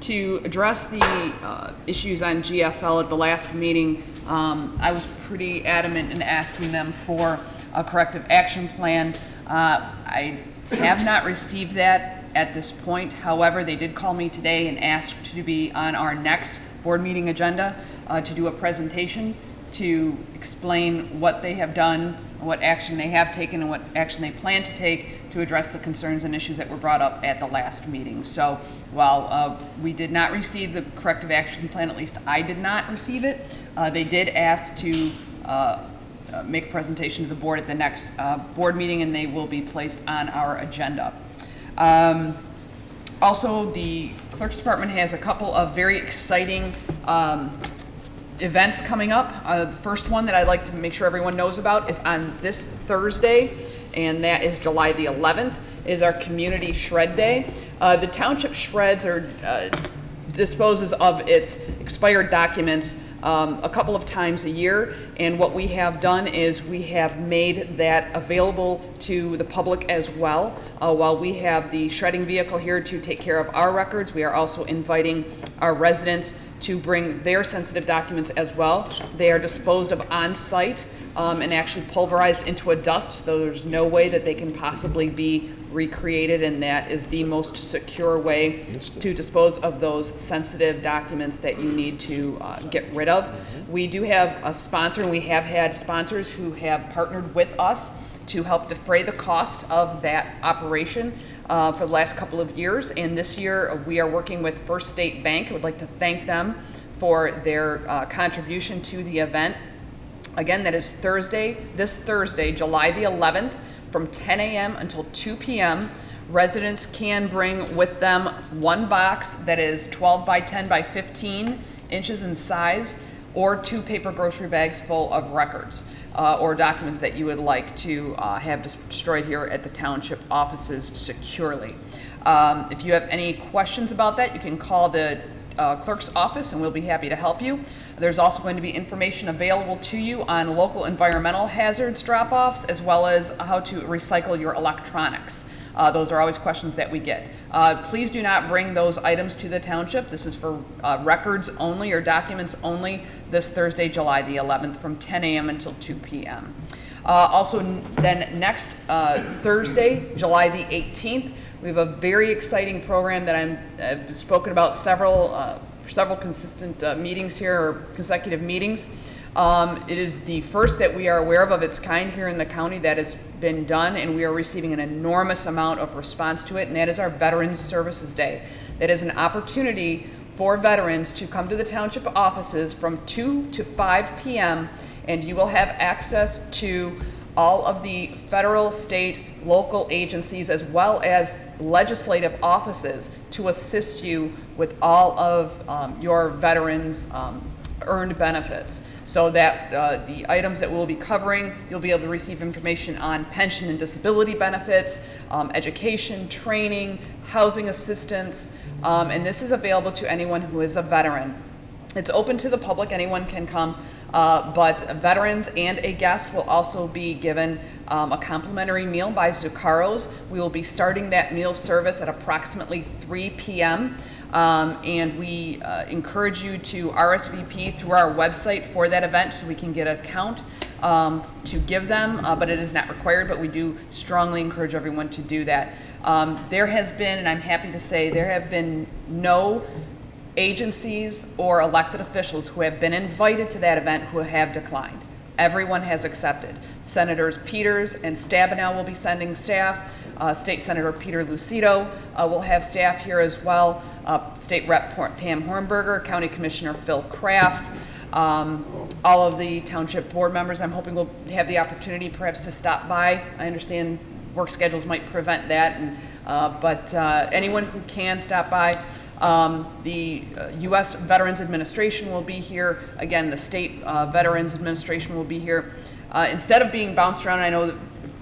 To address the issues on GFL at the last meeting, I was pretty adamant in asking them for a corrective action plan. I have not received that at this point. However, they did call me today and asked to be on our next board meeting agenda to do a presentation to explain what they have done, what action they have taken, and what action they plan to take to address the concerns and issues that were brought up at the last meeting. So while we did not receive the corrective action plan, at least I did not receive it, they did ask to make a presentation to the board at the next board meeting, and they will be placed on our agenda. Also, the Clerk's Department has a couple of very exciting events coming up. The first one that I'd like to make sure everyone knows about is on this Thursday, and that is July the 11th, is our Community Shred Day. The township shreds or disposes of its expired documents a couple of times a year, and what we have done is we have made that available to the public as well. While we have the shredding vehicle here to take care of our records, we are also inviting our residents to bring their sensitive documents as well. They are disposed of on site and actually pulverized into a dust, so there's no way that they can possibly be recreated, and that is the most secure way to dispose of those sensitive documents that you need to get rid of. We do have a sponsor, and we have had sponsors who have partnered with us to help defray the cost of that operation for the last couple of years. And this year we are working with First State Bank. I would like to thank them for their contribution to the event. Again, that is this Thursday, July the 11th, from 10 a.m. until 2 p.m. Residents can bring with them one box that is 12 by 10 by 15 inches in size, or 2 paper grocery bags full of records or documents that you would like to have destroyed here at the township offices securely. If you have any questions about that, you can call the clerk's office, and we'll be happy to help you. There's also going to be information available to you on local environmental hazards drop-offs, as well as how to recycle your electronics. Those are always questions that we get. Please do not bring those items to the township. This is for records only or documents only this Thursday, July the 11th from 10 a.m. until 2 p.m. Also, then next Thursday, July the 18th, we have a very exciting program that I've spoken about several consistent meetings here, or consecutive meetings. It is the first that we are aware of its kind here in the county that has been done, and we are receiving an enormous amount of response to it, and that is our Veterans Services Day. That is an opportunity for veterans to come to the township offices from 2 to 5 p.m., and you will have access to all of the federal, state, local agencies, as well as legislative offices to assist you with all of your veterans' earned benefits. So that the items that we'll be covering, you'll be able to receive information on pension and disability benefits, education, training, housing assistance, and this is available to anyone who is a veteran. It's open to the public, anyone can come, but veterans and a guest will also be given a complimentary meal by Zuccaro's. We will be starting that meal service at approximately 3 p.m. And we encourage you to RSVP through our website for that event so we can get a count to give them, but it is not required, but we do strongly encourage everyone to do that. There has been, and I'm happy to say, there have been no agencies or elected officials who have been invited to that event who have declined. Everyone has accepted. Senators Peters and Stabenow will be sending staff. State Senator Peter Lucido will have staff here as well. State Rep Pam Hornberger, County Commissioner Phil Kraft, all of the township board members. I'm hoping we'll have the opportunity perhaps to stop by. I understand work schedules might prevent that, but anyone who can stop by. The U.S. Veterans Administration will be here. Again, the State Veterans Administration will be here. Instead of being bounced around, I know that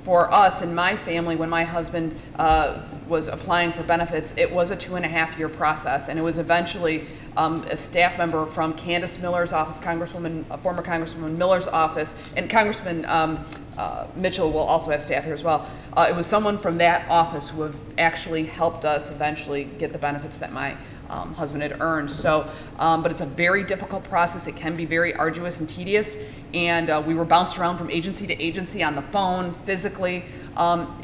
for us and my family, when my husband was applying for benefits, it was a 2.5-year process, and it was eventually a staff member from Candace Miller's office, former Congresswoman Miller's office, and Congressman Mitchell will also have staff here as well. It was someone from that office who have actually helped us eventually get the benefits that my husband had earned. So, but it's a very difficult process. It can be very arduous and tedious, and we were bounced around from agency to agency on the phone, physically.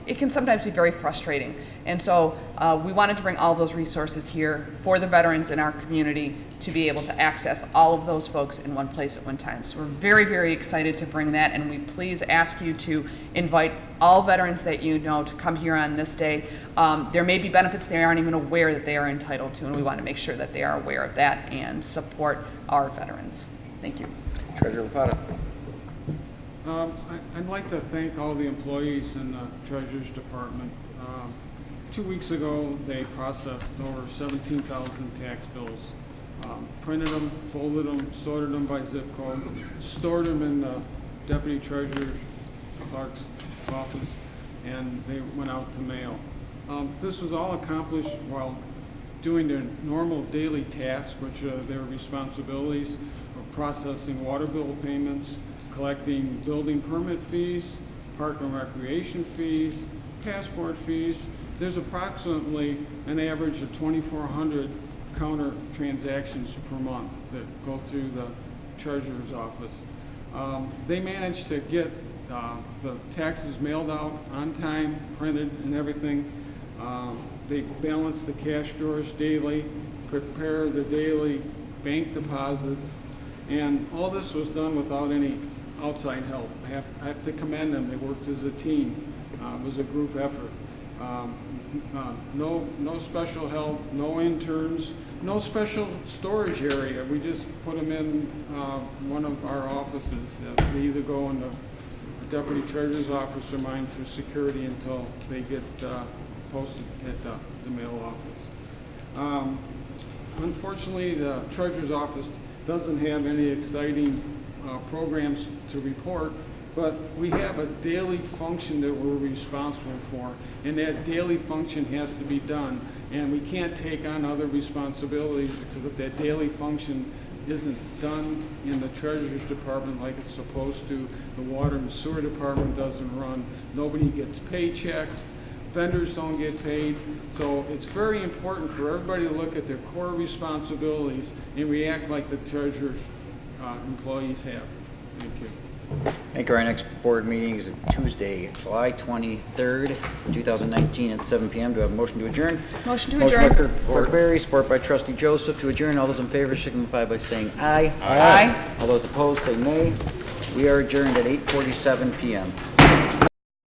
It can sometimes be very frustrating. And so we wanted to bring all those resources here for the veterans in our community to be able to access all of those folks in one place at one time. So we're very, very excited to bring that, and we please ask you to invite all veterans that you know to come here on this day. There may be benefits they aren't even aware that they are entitled to, and we want to make sure that they are aware of that and support our veterans. Thank you. Treasurer Lopata. I'd like to thank all the employees in the Treasurer's Department. 2 weeks ago, they processed over 17,000 tax bills, printed them, folded them, sorted them by zip code, stored them in the Deputy Treasurer's Clerk's office, and they went out to mail. This was all accomplished while doing their normal daily tasks, which are their responsibilities of processing water bill payments, collecting building permit fees, park and recreation fees, passport fees. There's approximately an average of 2,400 counter transactions per month that go through the treasurer's office. They managed to get the taxes mailed out on time, printed and everything. They balance the cash drawers daily, prepare the daily bank deposits, and all this was done without any outside help. I have to commend them. They worked as a team. It was a group effort. No special help, no interns, no special storage area. We just put them in one of our offices. They either go in the Deputy Treasurer's office or mine for security until they get posted at the mail office. Unfortunately, the Treasurer's office doesn't have any exciting programs to report, but we have a daily function that we're responsible for, and that daily function has to be done. And we can't take on other responsibilities because if that daily function isn't done in the Treasurer's Department like it's supposed to, the Water and Sewer Department doesn't run, nobody gets paychecks, vendors don't get paid. So it's very important for everybody to look at their core responsibilities and react like the Treasurer's employees have. Thank you. Thank you. Our next board meeting is Tuesday, July 23rd, 2019 at 7 p.m. Do I have a motion to adjourn? Motion to Motion adjourn. by Clerk Berry, support by Trustee Joseph to adjourn. All those in favor signify by saying aye. Aye. All those opposed say nay. We are adjourned at 8:47 p.m.